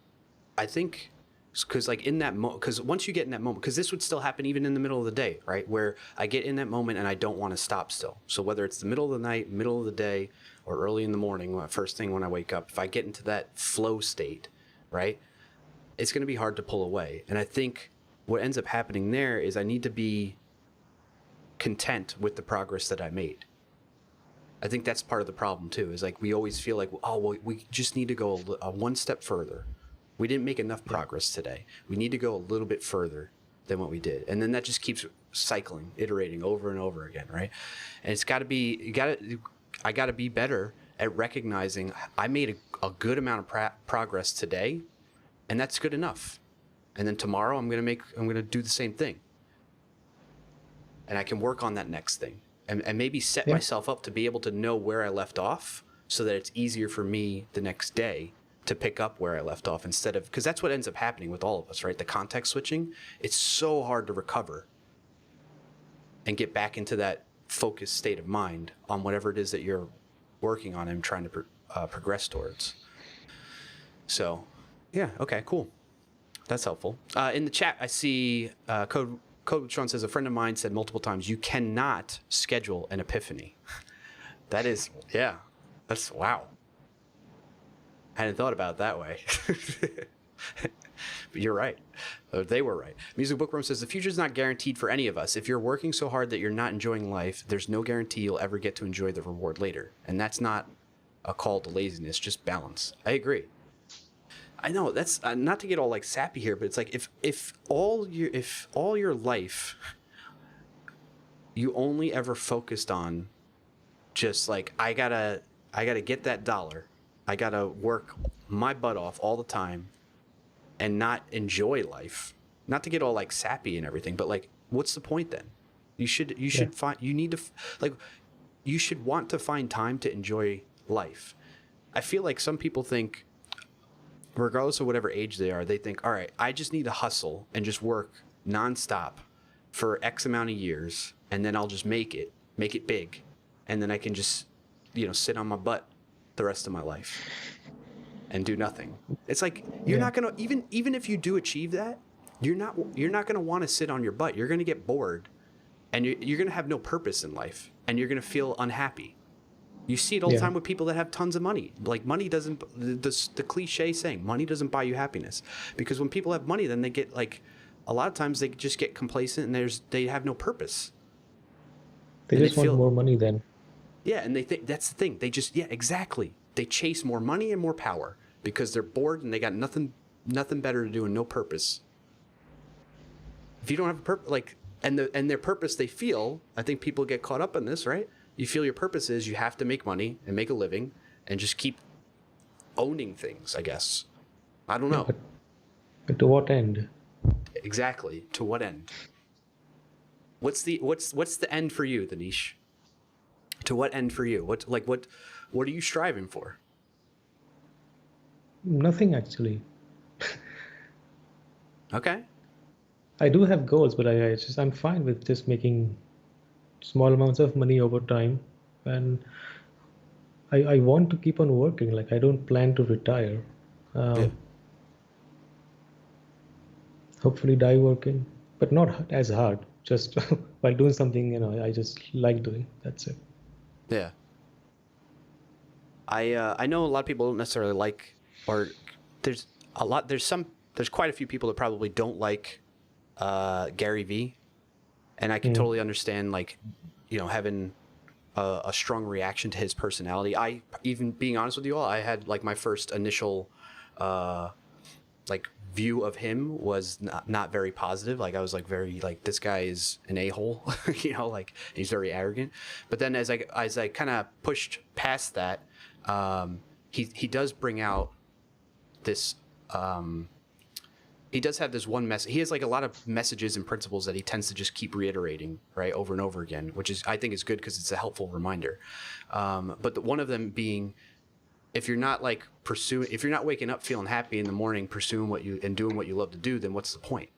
I think, because like in that moment, because once you get in that moment, because this would still happen even in the middle of the day, right? Where I get in that moment and I don't want to stop still. So whether it's the middle of the night, middle of the day, or early in the morning, first thing when I wake up, if I get into that flow state, right, it's going to be hard to pull away. And I think what ends up happening there is I need to be content with the progress that I made. I think that's part of the problem too, is like we always feel like, oh, well, we just need to go one step further. We didn't make enough progress today. We need to go a little bit further than what we did. And then that just keeps cycling, iterating over and over again, right? And it's got to be, I got to be better at recognizing I made a good amount of progress today, and that's good enough. and then tomorrow I'm gonna do the same thing, and I can work on that next thing, and maybe set myself up to be able to know where I left off, so that it's easier for me the next day to pick up where I left off, instead of, because that's what ends up happening with all of us, right? The context switching, it's so hard to recover and get back into that focused state of mind on whatever it is that you're working on and trying to progress towards. So, yeah, okay, cool. That's helpful. In the chat, I see Code Sean says, a friend of mine said multiple times, you cannot schedule an epiphany. That is, yeah, that's, wow. I hadn't thought about it that way. But you're right. They were right. Music Bookworm says, the future is not guaranteed for any of us. If you're working so hard that you're not enjoying life, there's no guarantee you'll ever get to enjoy the reward later. And that's not a call to laziness, just balance. I agree. I know that's not to get all like sappy here, but it's like if all your life you only ever focused on just like I gotta get that dollar, I gotta work my butt off all the time and not enjoy life, not to get all like sappy and everything, but like what's the point then? You should find, you need to like, you should want to find time to enjoy life. I feel like some people think, regardless of whatever age they are, they think, all right, I just need to hustle and just work nonstop for X amount of years, and then I'll just make it big, and then I can just, sit on my butt the rest of my life and do nothing. It's like you're not gonna, even if you do achieve that, you're not gonna want to sit on your butt. You're gonna get bored, and you're gonna have no purpose in life, and you're gonna feel unhappy. You see it all the time with people that have tons of money. Like money doesn't, the cliche saying, money doesn't buy you happiness. Because when people have money, then they get like, a lot of times they just get complacent and they have no purpose. They just want more money then. Yeah, and they think, that's the thing. They just, exactly. They chase more money and more power because they're bored and they got nothing better to do and no purpose. If you don't have a purpose, like, and their purpose they feel, I think people get caught up in this, right? You feel your purpose is you have to make money and make a living and just keep owning things, I guess. I don't know. But to what end? Exactly. To what end? What's the end for you, Danish? To what end for you? What are you striving for? Nothing, actually. Okay. I do have goals, but I'm fine with just making small amounts of money over time, and I want to keep on working. Like, I don't plan to retire. Hopefully die working, but not as hard, just while doing something I just like doing. That's it. Yeah. I know a lot of people don't necessarily like, or there's quite a few people that probably don't like Gary Vee, and I can totally understand, like, having a strong reaction to his personality. Even being honest with you all, I had like my first initial like view of him was not very positive. Like I was like very like, this guy is an a-hole, like he's very arrogant. But then as I kind of pushed past that, he does bring out this. He does have this one message. He has like a lot of messages and principles that he tends to just keep reiterating, right, over and over again, which is, I think, is good because it's a helpful reminder. But one of them being, if you're not waking up feeling happy in the morning, pursuing and doing what you love to do, then what's the point,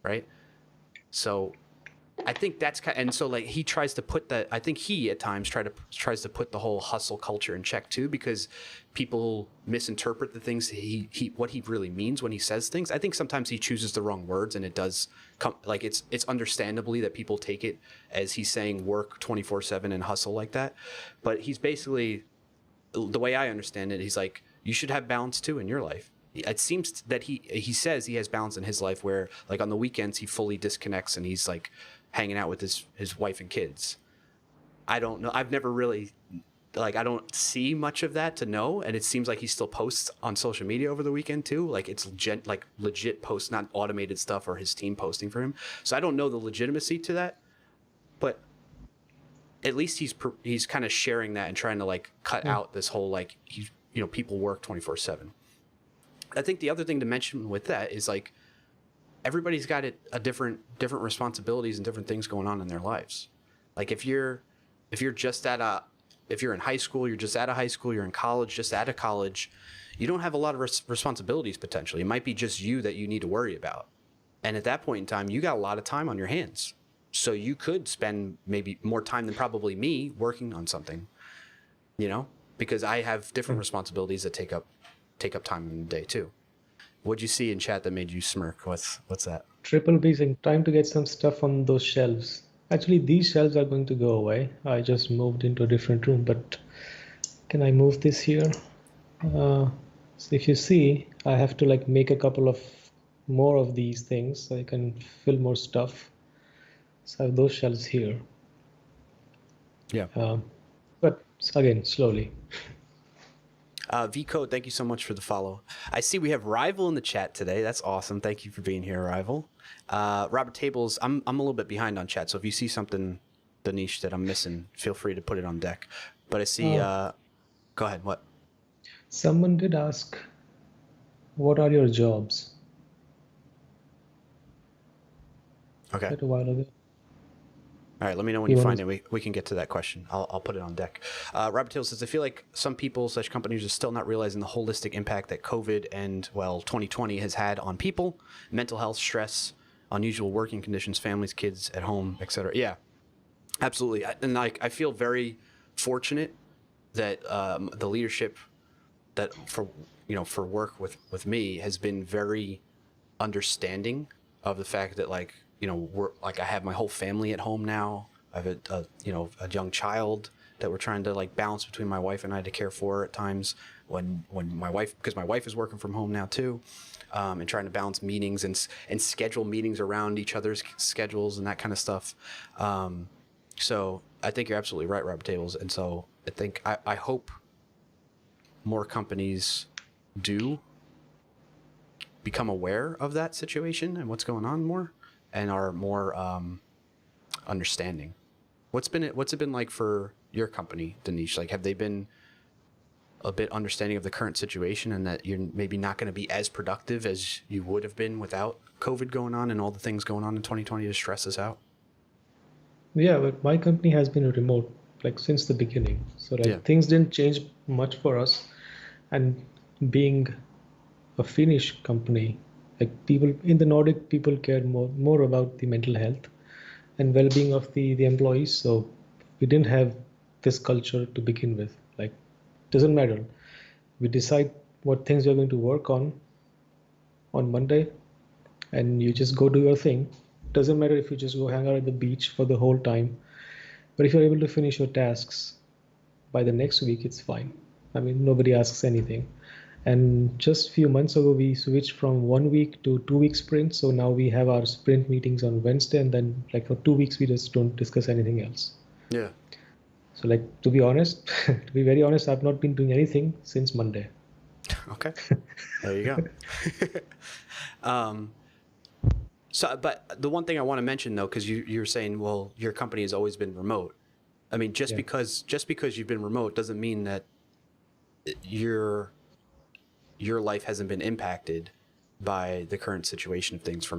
right? So I think that's and so like he tries to put that. I think he at times tries to put the whole hustle culture in check too, because people misinterpret the things what he really means when he says things. I think sometimes he chooses the wrong words, and it does come like it's understandably that people take it as he's saying work 24/7 and hustle like that. But he's basically, the way I understand it, he's like, you should have balance too in your life. It seems that he says he has balance in his life where like on the weekends he fully disconnects and he's like hanging out with his wife and kids. I don't know. I've never really, like, I don't see much of that to know. And it seems like he still posts on social media over the weekend too. Like it's legit posts, not automated stuff or his team posting for him. So I don't know the legitimacy to that, but at least he's kind of sharing that and trying to like cut out this whole, like, people work 24/7. I think the other thing to mention with that is like, everybody's got a different responsibilities and different things going on in their lives. Like if you're in high school, you're just out of high school, you're in college, just out of college, you don't have a lot of responsibilities potentially. It might be just you that you need to worry about. And at that point in time, you got a lot of time on your hands. So you could spend maybe more time than probably me working on something, you know, because I have different responsibilities that take up time in the day too. What'd you see in chat that made you smirk? What's that? Triple B saying time to get some stuff on those shelves. Actually, these shelves are going to go away. I just moved into a different room, but can I move this here? So if you see, I have to like make a couple of more of these things so I can fill more stuff. So I have those shelves here. Yeah. But again, slowly. V-Code, thank you so much for the follow. I see we have Rival in the chat today. That's awesome. Thank you for being here, Rival. Robert Tables, I'm a little bit behind on chat, so if you see something, Danish, that I'm missing, feel free to put it on deck. But I see, go ahead, what? Someone did ask, what are your jobs? Okay. Quite a while ago. All right, let me know when you find it. We can get to that question. I'll put it on deck. Robert Taylor says, I feel like some people / companies are still not realizing the holistic impact that COVID and, 2020 has had on people, mental health, stress, unusual working conditions, families, kids at home, etc. Yeah, absolutely. I feel very fortunate that the leadership that for work with me has been very understanding of the fact that I have my whole family at home now. I have a young child that we're trying to balance between my wife and I to care for at times when my wife, because my wife is working from home now too, and trying to balance meetings and schedule meetings around each other's schedules and that kind of stuff. So I think you're absolutely right, Robert Tables. And so I think I hope more companies do become aware of that situation and what's going on more, and are more understanding. What's it been like for your company, Danish? Have they been a bit understanding of the current situation and that you're maybe not going to be as productive as you would have been without COVID going on and all the things going on in 2020 to stress us out? Yeah, but my company has been remote since the beginning. So things didn't change much for us. And being a Finnish company, people in the Nordic, people care more about the mental health and well-being of the employees. So we didn't have this culture to begin with. Doesn't matter. We decide what things you're going to work on Monday, and you just go do your thing. Doesn't matter if you just go hang out at the beach for the whole time, but if you're able to finish your tasks by the next week, it's fine. I mean, nobody asks anything. And just a few months ago, we switched from 1 week to 2 week sprints. So now we have our sprint meetings on Wednesday, and then for 2 weeks, we just don't discuss anything else. Yeah. So to be honest, to be very honest, I've not been doing anything since Monday. Okay. There you go. So, but the one thing I want to mention though, because you're saying, well, your company has always been remote. I mean, just because you've been remote doesn't mean that your life hasn't been impacted by the current situation of things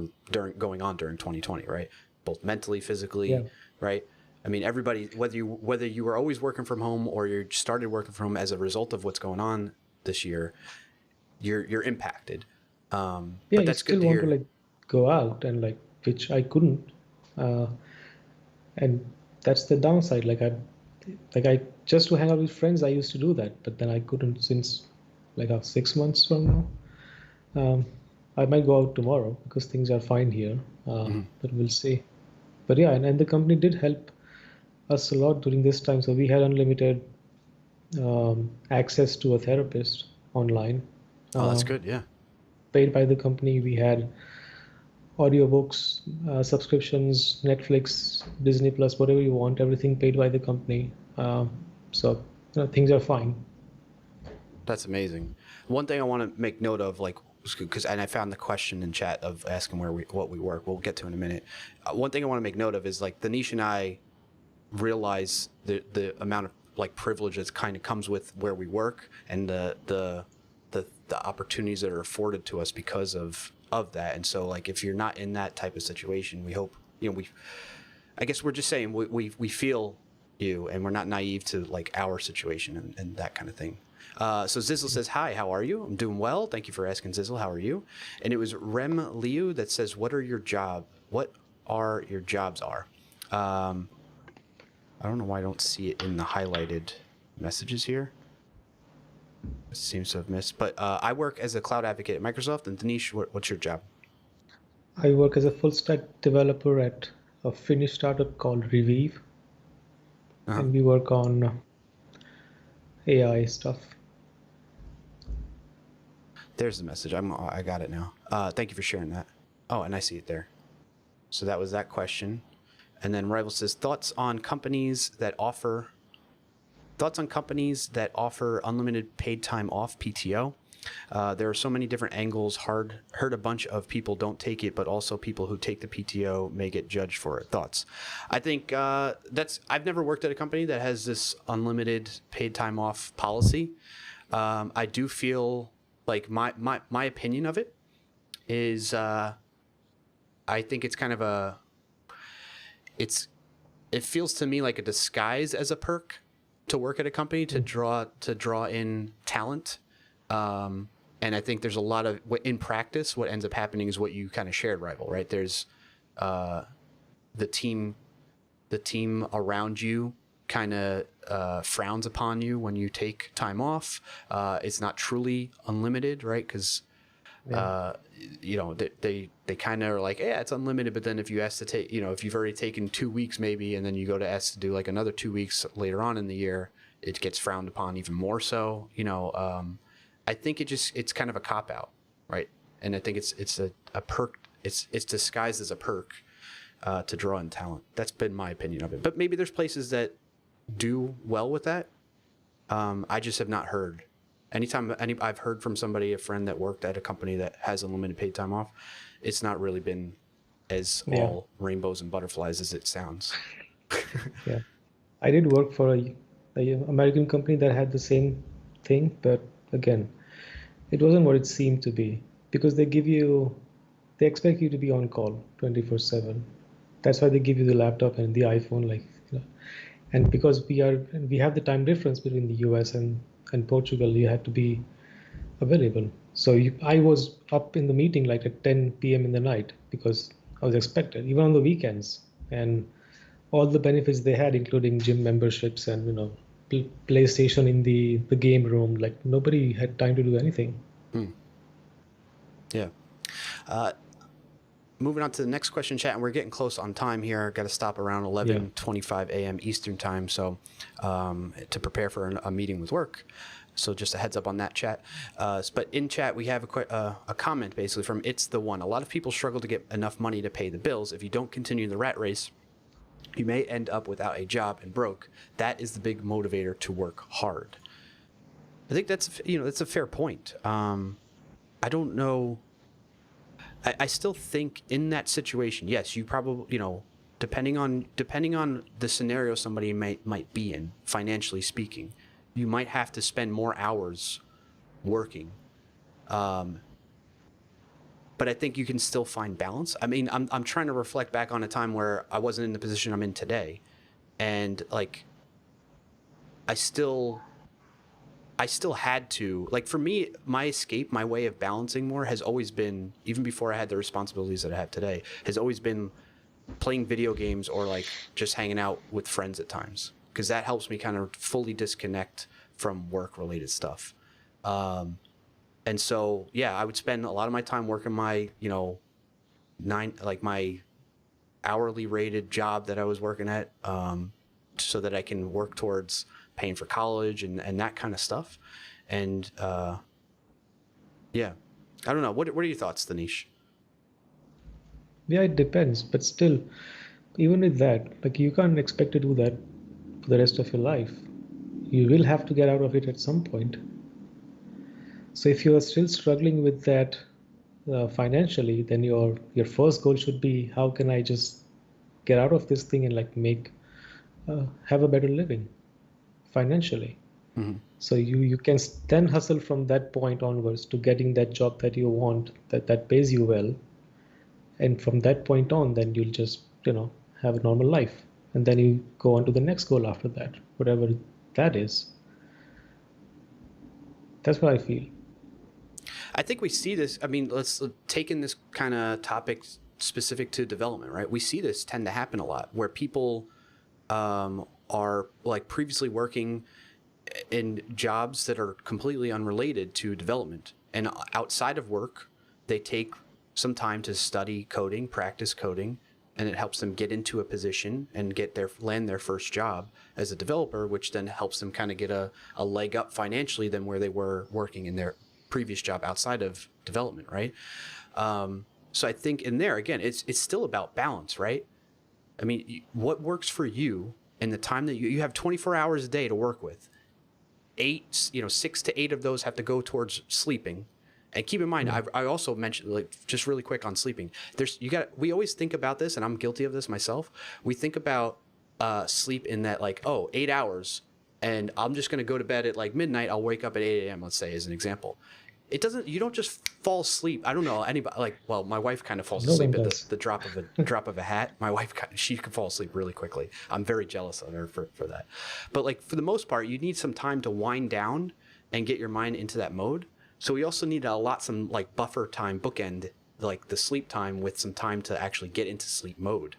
going on during 2020, right? Both mentally, physically, right? I mean, everybody, whether you were always working from home or you started working from home as a result of what's going on this year, you're impacted. But that's good to hear. Want to go out and which I couldn't, and that's the downside. I just to hang out with friends, I used to do that, but then I couldn't since 6 months from now. I might go out tomorrow because things are fine here, but we'll see. But yeah, and the company did help us a lot during this time. So we had unlimited access to a therapist online. Oh, that's good. Yeah. Paid by the company. We had audiobooks, subscriptions, Netflix, Disney Plus, whatever you want, everything paid by the company. So things are fine. That's amazing. One thing I want to make note of, and I found the question in chat of asking what we work. We'll get to in a minute. One thing I want to make note of is Danish and I realize the amount of privilege that kind of comes with where we work and the opportunities that are afforded to us because of of that. And so like if you're not in that type of situation, we hope, I guess we're just saying we feel you, and we're not naive to like our situation and that kind of thing. So Zizzle says, hi, how are you? I'm doing well. Thank you for asking, Zizzle. How are you? And it was Rem Liu that says, what are your jobs are? I don't know why I don't see it in the highlighted messages here. It seems to have missed. But I work as a cloud advocate at Microsoft. And Dinesh, what's your job? I work as a full stack developer at a Finnish startup called Revive. And we work on AI stuff. There's the message. I got it now. Thank you for sharing that. Oh, and I see it there. So that was that question. And then Rival says, thoughts on companies that offer unlimited paid time off, PTO. There are so many different angles. Heard a bunch of people don't take it, but also people who take the PTO may get judged for it. Thoughts? I think I've never worked at a company that has this unlimited paid time off policy. I do feel like my opinion of it is I think it's kind of it feels to me like a disguise as a perk to work at a company to draw in talent. And I think there's a lot of, in practice, what ends up happening is what you kind of shared, Rival, right? There's the team around you kind of frowns upon you when you take time off. It's not truly unlimited, right? Because they kind of are like, yeah, it's unlimited. But then if you ask to take, if you've already taken 2 weeks maybe, and then you go to ask to do like another 2 weeks later on in the year, it gets frowned upon even more so. I think it's kind of a cop out, right? And I think it's a perk. It's disguised as a perk to draw in talent. That's been my opinion of it. But maybe there's places that do well with that. I just have not heard. Anytime I've heard from somebody, a friend that worked at a company that has unlimited paid time off, it's not really been as all rainbows and butterflies as it sounds. Yeah, I did work for a American company that had the same thing, but again, it wasn't what it seemed to be, because they expect you to be on call 24/7. That's why they give you the laptop and the iPhone, and because we have the time difference between the US and Portugal, you have to be available. So I was up in the meeting like at 10 p.m. in the night because I was expected, even on the weekends, and all the benefits they had, including gym memberships and PlayStation in the game room. Like nobody had time to do anything. Yeah. Moving on to the next question, chat, and we're getting close on time here. Got to stop around 11:25 a.m. Eastern time, so to prepare for a meeting with work. So just a heads up on that, chat. But in chat, we have a comment basically from It's the One. A lot of people struggle to get enough money to pay the bills. If you don't continue the rat race, you may end up without a job and broke. That is the big motivator to work hard. I think that's a fair point. I don't know. I still think in that situation, yes, you probably, depending on the scenario somebody might be in, financially speaking, you might have to spend more hours working. But I think you can still find balance. I mean, I'm trying to reflect back on a time where I wasn't in the position I'm in today, and like I still had to, like, for me, my escape, my way of balancing more has always been, even before I had the responsibilities that I have today, has always been playing video games or like just hanging out with friends at times, because that helps me kind of fully disconnect from work related stuff. And so, yeah, I would spend a lot of my time working my, my hourly rated job that I was working at, so that I can work towards paying for college and that kind of stuff. And yeah, I don't know. What are your thoughts, Dinesh? Yeah, it depends. But still, even with that, like you can't expect to do that for the rest of your life. You will have to get out of it at some point. So if you are still struggling with that financially, then your first goal should be, how can I just get out of this thing and like have a better living financially. Mm-hmm. So you can then hustle from that point onwards to getting that job that you want, that pays you well. And from that point on, then you'll just, have a normal life. And then you go on to the next goal after that, whatever that is. That's what I feel. I think we see this. I mean, let's take in this kind of topic specific to development, right? We see this tend to happen a lot where people are like previously working in jobs that are completely unrelated to development. And outside of work, they take some time to study coding, practice coding, and it helps them get into a position and land their first job as a developer, which then helps them kind of get a leg up financially than where they were working in their previous job outside of development, right? So I think in there, again, it's still about balance, right? I mean, what works for you in the time that you have 24 hours a day to work with. 6 to 8 of those have to go towards sleeping. And keep in mind, I also mentioned, like, just really quick on sleeping. We always think about this, and I'm guilty of this myself. We think about sleep in that, like, 8 hours, and I'm just going to go to bed at like midnight. I'll wake up at 8 a.m. Let's say, as an example. You don't just fall asleep. I don't know anybody, like, well, my wife kind of falls asleep at the drop of a hat. My wife, she can fall asleep really quickly. I'm very jealous of her for that. But like, for the most part, you need some time to wind down and get your mind into that mode. So we also need to allot some like buffer time, bookend like the sleep time with some time to actually get into sleep mode.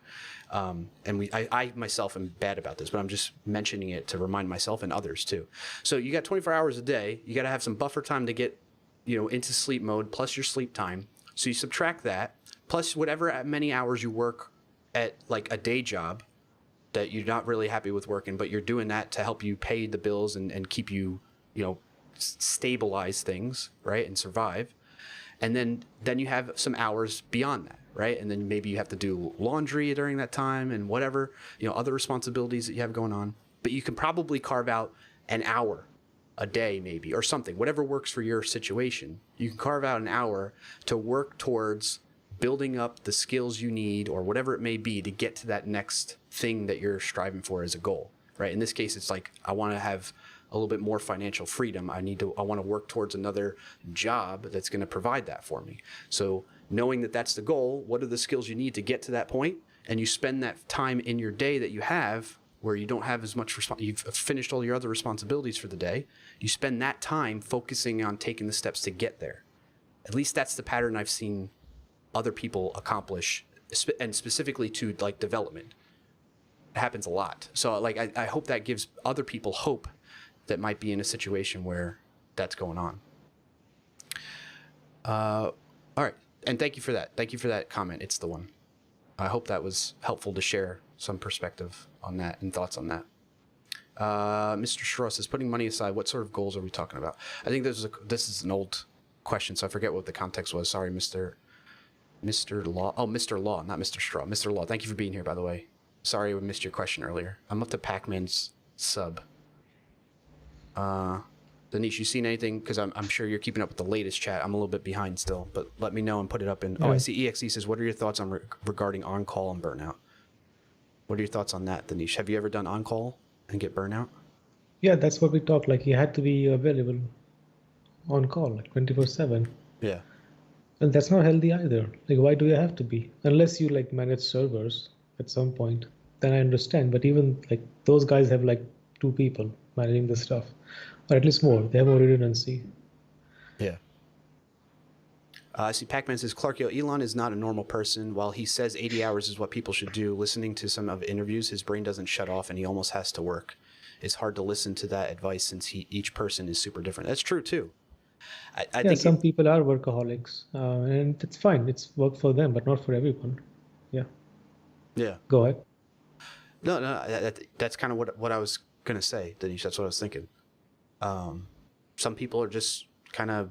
And I myself am bad about this, but I'm just mentioning it to remind myself and others too. So you got 24 hours a day. You got to have some buffer time to get into sleep mode, plus your sleep time. So you subtract that, plus whatever many hours you work at like a day job that you're not really happy with working, but you're doing that to help you pay the bills and keep you, stabilize things, right? And survive. And then you have some hours beyond that, right? And then maybe you have to do laundry during that time and whatever, other responsibilities that you have going on. But you can probably carve out an hour a day maybe, or something, whatever works for your situation. You can carve out an hour to work towards building up the skills you need or whatever it may be to get to that next thing that you're striving for as a goal, right? In this case, it's like, I want to have a little bit more financial freedom. I want to work towards another job that's going to provide that for me. So knowing that that's the goal, what are the skills you need to get to that point? And you spend that time in your day that you have where you don't have as much you've finished all your other responsibilities for the day. You spend that time focusing on taking the steps to get there. At least that's the pattern I've seen other people accomplish, and specifically to like development. It happens a lot. So like, I hope that gives other people hope that might be in a situation where that's going on. All right. And thank you for that. Thank you for that comment. It's the one. I hope that was helpful to share some perspective on that and thoughts on that. Mr. Schross says, putting money aside, what sort of goals are we talking about? I think this is an old question, so I forget what the context was. Sorry, Mr. Law. Oh, Mr. Law, not Mr. Straw. Mr. Law, thank you for being here, by the way. Sorry I missed your question earlier. I'm up to Pac-Man's sub. Danish, you seen anything? Because I'm sure you're keeping up with the latest chat. I'm a little bit behind still, but let me know and put it up in. Yeah. Oh, I see EXE says, what are your thoughts on regarding on-call and burnout? What are your thoughts on that, Danish? Have you ever done on-call and get burnout? Yeah, that's what we talked. Like, you had to be available on call, like 24/7. Yeah. And that's not healthy either. Like, why do you have to be? Unless you like manage servers at some point, then I understand. But even like those guys have like 2 people managing the stuff, or at least more. They have more redundancy. Yeah. I see Pac-Man says, Clark, Elon is not a normal person. While he says 80 hours is what people should do, listening to some of the interviews, his brain doesn't shut off and he almost has to work. It's hard to listen to that advice since each person is super different. That's true too. I think some people are workaholics, and it's fine. It's worked for them, but not for everyone. Yeah. Yeah. Go ahead. No, that's kind of what I was going to say, Danish. That's what I was thinking. Some people are just kind of,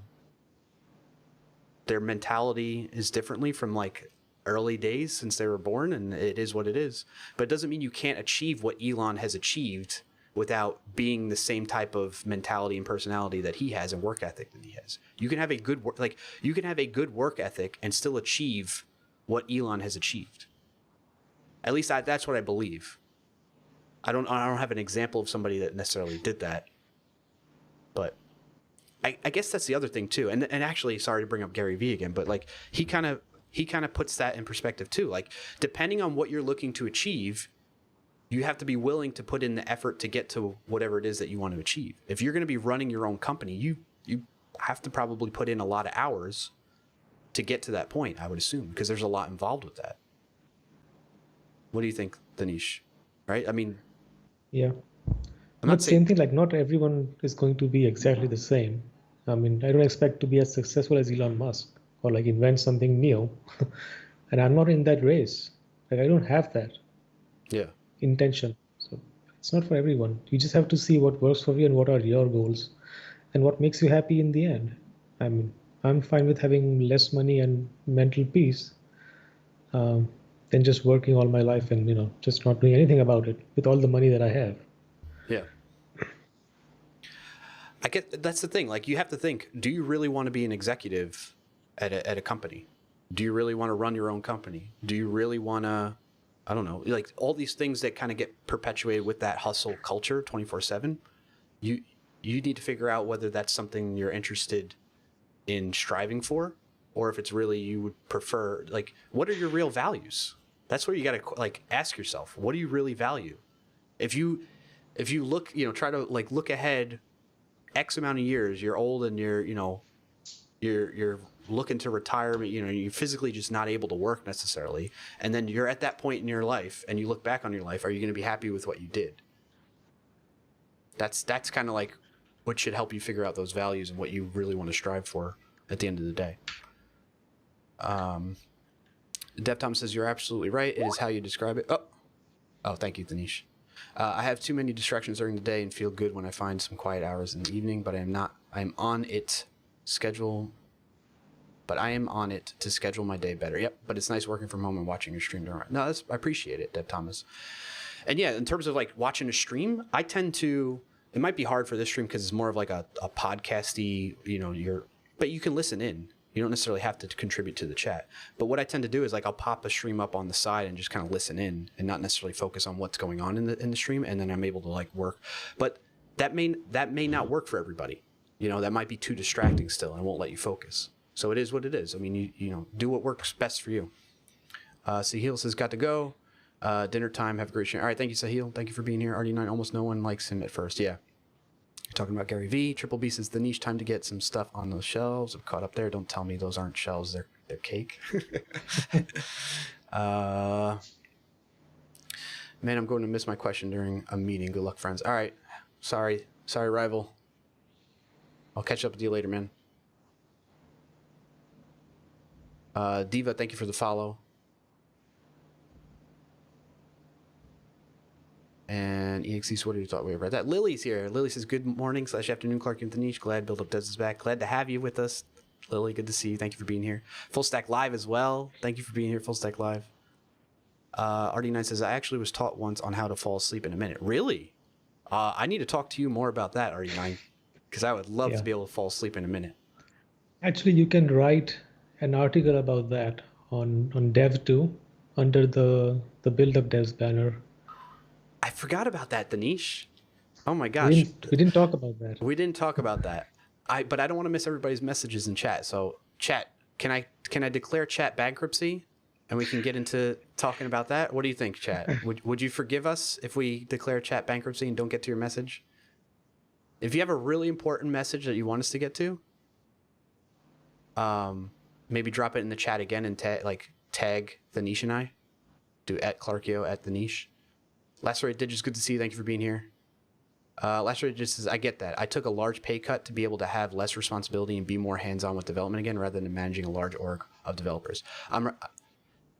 their mentality is differently from like early days since they were born, and it is what it is. But it doesn't mean you can't achieve what Elon has achieved without being the same type of mentality and personality that he has and work ethic that he has. You can have a good work ethic and still achieve what Elon has achieved. At least that's what I believe. I don't have an example of somebody that necessarily did that. But I guess that's the other thing too. And actually, sorry to bring up Gary Vee again, but like he kind of puts that in perspective too. Like depending on what you're looking to achieve, you have to be willing to put in the effort to get to whatever it is that you want to achieve. If you're going to be running your own company, you have to probably put in a lot of hours to get to that point, I would assume, because there's a lot involved with that. What do you think, Danish? Right? I mean, Yeah. I'm not But saying same thing, like not everyone is going to be exactly the same. I mean, I don't expect to be as successful as Elon Musk or like invent something new. And I'm not in that race. Like I don't have that yeah. intention. So it's not for everyone. You just have to see what works for you and what are your goals and what makes you happy in the end. I mean, I'm fine with having less money and mental peace than just working all my life and, just not doing anything about it with all the money that I have. Yeah. I get that's the thing. Like you have to think, do you really want to be an executive at a company? Do you really want to run your own company? Do you really want to, I don't know, like all these things that kind of get perpetuated with that hustle culture 24/7. You need to figure out whether that's something you're interested in striving for, or if it's really you would prefer, like, what are your real values? That's where you got to like ask yourself, what do you really value? If you look, try to like look ahead X amount of years, you're old and you're looking to retirement, you're physically just not able to work necessarily. And then you're at that point in your life and you look back on your life, are you going to be happy with what you did? That's kind of like what should help you figure out those values and what you really want to strive for at the end of the day. Dev Tom says, you're absolutely right. It is how you describe it. Oh, thank you, Danish. I have too many distractions during the day and feel good when I find some quiet hours in the evening, but I am on it to schedule my day better. Yep. But it's nice working from home and watching your stream during. No, I appreciate it, Dev Thomas. And yeah, in terms of like watching a stream, I tend to, it might be hard for this stream because it's more of like a podcasty, but you can listen in. You don't necessarily have to contribute to the chat. But what I tend to do is like I'll pop a stream up on the side and just kind of listen in and not necessarily focus on what's going on in the stream, and then I'm able to like work. But that may not work for everybody. That might be too distracting still and won't let you focus. So it is what it is. I mean, you do what works best for you. Sahil says, got to go. Dinner time. Have a great stream. All right, thank you, Sahil. Thank you for being here. RD9, almost no one likes him at first. Yeah. Talking about Gary Vee. Triple B says, the niche, time to get some stuff on those shelves. I'm caught up there. Don't tell me those aren't shelves. They're cake. Man, I'm going to miss my question during a meeting. Good luck, friends. All right. Sorry, rival. I'll catch up with you later, man. Diva, thank you for the follow. And EXC, what are you talking about? That Lily's here. Lily says, good morning / afternoon, Clark and Danish. Glad BuildUpDevs is back. Glad to have you with us, Lily. Good to see you. Thank you for being here. Full Stack Live as well. Thank you for being here, Full Stack Live. RD9 says, I actually was taught once on how to fall asleep in a minute. Really? I need to talk to you more about that, RD9, because I would love to be able to fall asleep in a minute. Actually, you can write an article about that on Dev2 under the BuildUpDevs banner. I forgot about that, Danish. Oh my gosh. We didn't talk about that. We didn't talk about that. But I don't want to miss everybody's messages in chat. So chat, can I declare chat bankruptcy and we can get into talking about that? What do you think, chat? Would you forgive us if we declare chat bankruptcy and don't get to your message? If you have a really important message that you want us to get to, maybe drop it in the chat again and tag the niche and I. Do @Clarkio @ the niche. Lacerate Digits, good to see you. Thank you for being here. Lacerate Digits says, I get that. I took a large pay cut to be able to have less responsibility and be more hands-on with development again, rather than managing a large org of developers.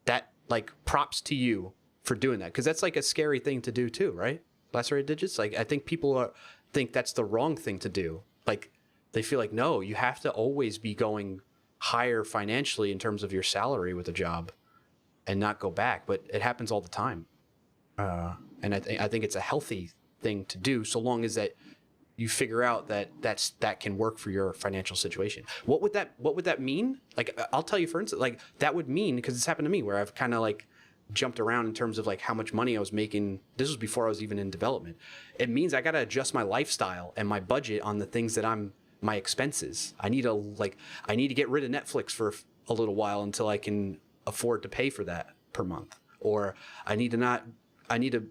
That like props to you for doing that, because that's like a scary thing to do too, right? Lacerate Digits. Like I think people think that's the wrong thing to do. Like they feel like, no, you have to always be going higher financially in terms of your salary with a job and not go back. But it happens all the time. And I think it's a healthy thing to do, so long as that you figure out that can work for your financial situation. What would that mean? Like I'll tell you, for instance, like that would mean, because it's happened to me where I've kind of like jumped around in terms of like how much money I was making. This was before I was even in development. It means I got to adjust my lifestyle and my budget on the things that my expenses. I need to get rid of Netflix for a little while until I can afford to pay for that per month. Or I need to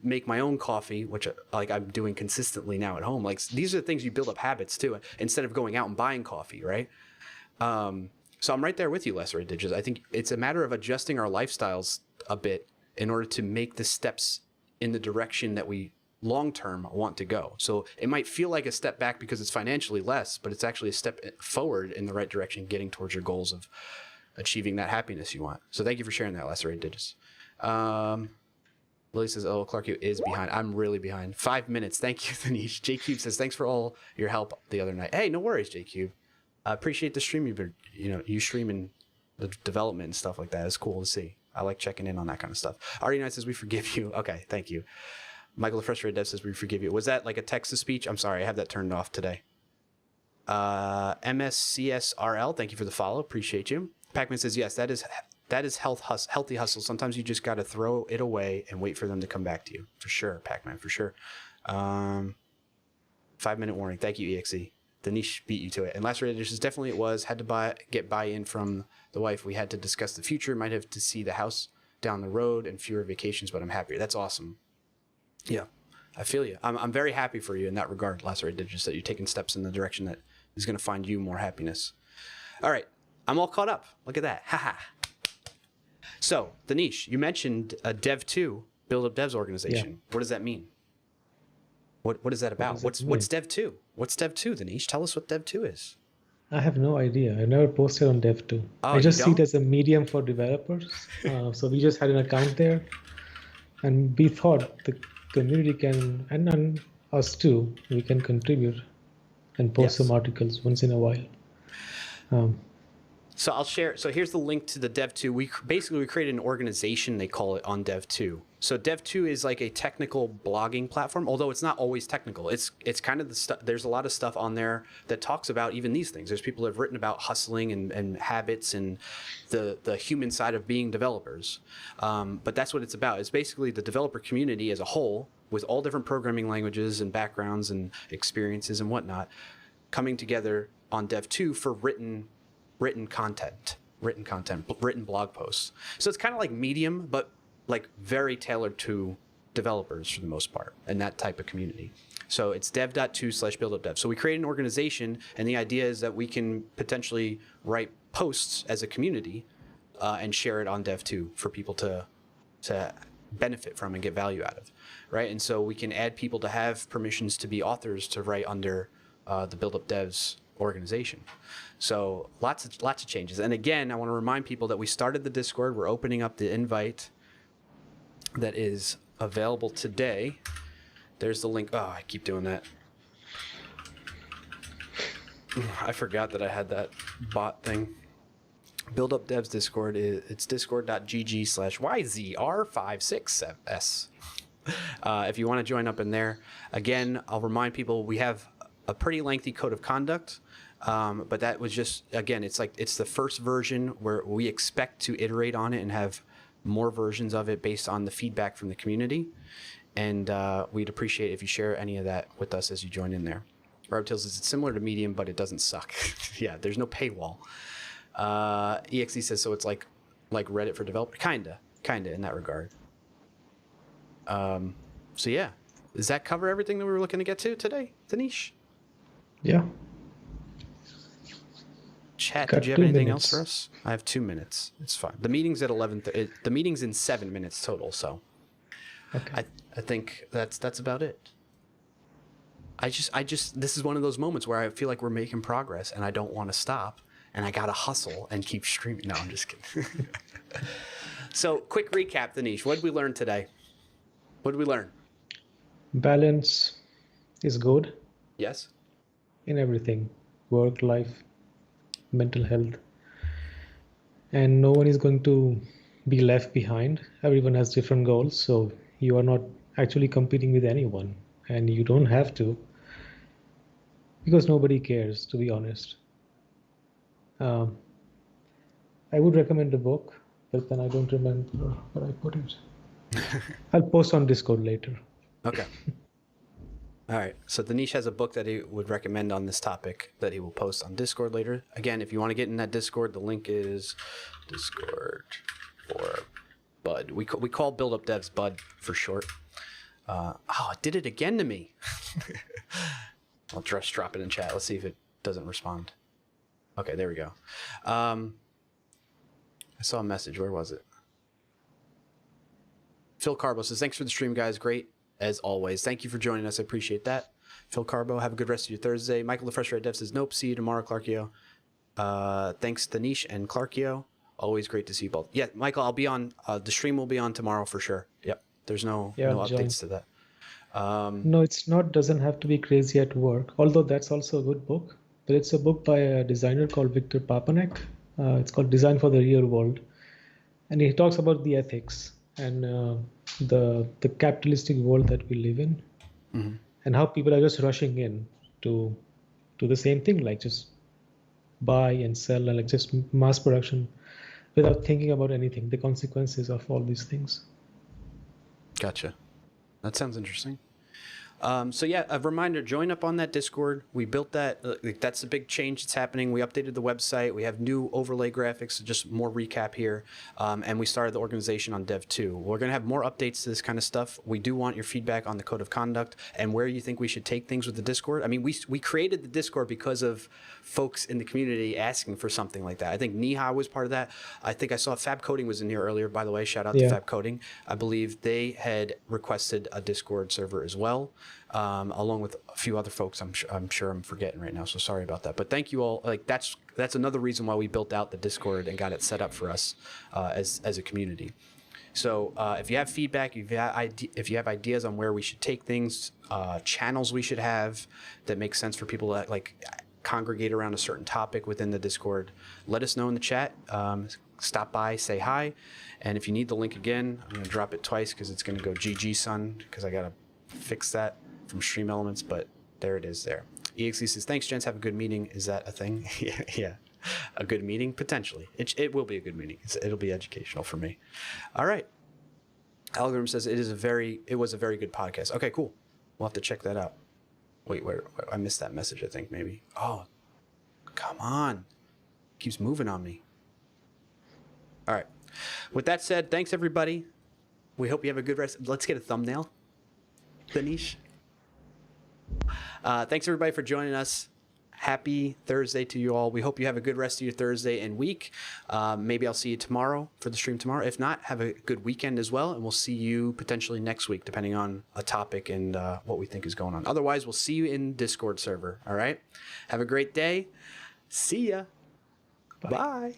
make my own coffee, which like I'm doing consistently now at home. Like these are the things you build up habits too, instead of going out and buying coffee, right? So I'm right there with you, Lesser Digits. I think it's a matter of adjusting our lifestyles a bit in order to make the steps in the direction that we long-term want to go. So it might feel like a step back because it's financially less, but it's actually a step forward in the right direction, getting towards your goals of achieving that happiness you want. So thank you for sharing that, Lesser Digits. Lily says, oh, Clark is behind. I'm really behind. 5 minutes. Thank you, Thanish. J-Cube says, thanks for all your help the other night. Hey, no worries, J-Cube. I appreciate the stream you've been, you streaming the development and stuff like that. It's cool to see. I like checking in on that kind of stuff. Artie9 says, we forgive you. Okay, thank you. Michael the Frustrated Dev says, we forgive you. Was that like a text-to-speech? I'm sorry, I have that turned off today. MSCSRL, thank you for the follow. Appreciate you. Pac-Man says, yes, that is healthy hustle. Sometimes you just got to throw it away and wait for them to come back to you. For sure, Pac-Man, for sure. 5-minute warning. Thank you, EXE. The niche beat you to it. And last edition, definitely it was. Had to get buy-in from the wife. We had to discuss the future. Might have to see the house down the road and fewer vacations, but I'm happier. That's awesome. Yeah, I feel you. I'm very happy for you in that regard, Lacer Digits, that you're taking steps in the direction that is going to find you more happiness. All right, I'm all caught up. Look at that. Haha. So, Danish, you mentioned a Dev2, BuildUpDevs organization. Yeah. What does that mean? What is that about? What's Dev2? What's Dev2, Danish? Tell us what Dev2 is. I have no idea. I never posted on Dev2. Oh, I just see it as a medium for developers. So we just had an account there, and we thought the community can, and us too, we can contribute and post some articles once in a while. So I'll share. So here's the link to the Dev2. We created an organization, they call it, on Dev2. So Dev2 is like a technical blogging platform, although it's not always technical. It's kind of the stuff. There's a lot of stuff on there that talks about even these things. There's people who have written about hustling and habits and the human side of being developers. But that's what it's about. It's basically the developer community as a whole, with all different programming languages and backgrounds and experiences and whatnot, coming together on Dev2 for written content, written blog posts. So it's kind of like Medium, but like very tailored to developers for the most part, and that type of community. So it's dev.2/BuildUpDevs. So we create an organization, and the idea is that we can potentially write posts as a community and share it on Dev2 for people to benefit from and get value out of, right? And so we can add people to have permissions to be authors to write under the BuildUpDevs organization. So lots of changes. And again, I want to remind people that we started the Discord. We're opening up the invite that is available today. There's the link. Oh, I keep doing that. I forgot that I had that bot thing. BuildUpDevs Discord, it's discord.gg/YZR56S. If you want to join up in there. Again, I'll remind people we have a pretty lengthy code of conduct. But that was just, again, it's the first version where we expect to iterate on it and have more versions of it based on the feedback from the community. And we'd appreciate if you share any of that with us as you join in there. Robtails says it's similar to Medium, but it doesn't suck. Yeah, there's no paywall. EXE says, so it's like Reddit for developers. Kinda in that regard. So yeah, does that cover everything that we were looking to get to today, Danish? Yeah. Chat, did you have anything else for us? I have 2 minutes. It's fine. The meeting's at 11:30. The meeting's in 7 minutes total, so okay. I think that's about it. I just this is one of those moments where I feel like we're making progress and I don't want to stop and I gotta hustle and keep streaming. No, I'm just kidding. So quick recap, Danish. What did we learn today? What did we learn? Balance is good. Yes. In everything. Work, life, mental health. And no one is going to be left behind. Everyone has different goals, so you are not actually competing with anyone. And you don't have to, because nobody cares, to be honest. I would recommend the book, but then I don't remember where I put it. I'll post on Discord later. Okay. All right. So Danish has a book that he would recommend on this topic that he will post on Discord later. Again, if you want to get in that Discord, the link is Discord for Bud. We call BuildUpDevs Bud for short. It did it again to me. I'll just drop it in chat. Let's see if it doesn't respond. Okay, there we go. I saw a message. Where was it? Phil Carbo says, thanks for the stream, guys. Great, as always. Thank you for joining us. I appreciate that. Phil Carbo, have a good rest of your Thursday. Michael the Frustrated Dev says, nope, see you tomorrow, Clarkio. Thanks, Danish and Clarkio. Always great to see you both. Yeah, Michael, I'll be on. The stream will be on tomorrow for sure. Yep. There's no updates to that. No, it's not. Doesn't have to be crazy at work. Although that's also a good book. But it's a book by a designer called Victor Papanek. It's called Design for the Real World, and he talks about the ethics and the capitalistic world that we live in, and how people are just rushing in to the same thing, like just buy and sell and like just mass production, without thinking about anything, the consequences of all these things. Gotcha. That sounds interesting. So yeah, a reminder, join up on that Discord. We built that. That's a big change that's happening. We updated the website. We have new overlay graphics, just more recap here. And we started the organization on Dev 2. We're going to have more updates to this kind of stuff. We do want your feedback on the code of conduct and where you think we should take things with the Discord. I mean, we created the Discord because of folks in the community asking for something like that. I think Neha was part of that. I think I saw Fab Coding was in here earlier, by the way. Shout out to Fab Coding. I believe they had requested a Discord server as well. Along with a few other folks I'm sure I'm forgetting right now, so sorry about that. But thank you all. Like that's another reason why we built out the Discord and got it set up for us as a community. So if you have feedback, if you have ideas on where we should take things, channels we should have that make sense for people that like congregate around a certain topic within the Discord, let us know in the chat. Stop by, say hi, and if you need the link again, I'm gonna drop it twice because it's gonna go GG son because I gotta fix that from Stream Elements, but there it is there. EXE says, thanks, gents. Have a good meeting. Is that a thing? Yeah. A good meeting? Potentially. It will be a good meeting. It'll be educational for me. All right. Algorithm says, it was a very good podcast. Okay, cool. We'll have to check that out. Wait, where I missed that message, I think, maybe. Oh, come on. Keeps moving on me. All right. With that said, thanks, everybody. We hope you have a good rest. Let's get a thumbnail. Danish. Thanks everybody for joining us. Happy Thursday to you all. We hope you have a good rest of your Thursday and week. Maybe I'll see you tomorrow for the stream tomorrow. If not, have a good weekend as well, and we'll see you potentially next week depending on a topic and what we think is going on. Otherwise, we'll see you in Discord server. All right. Have a great day. See ya. Bye.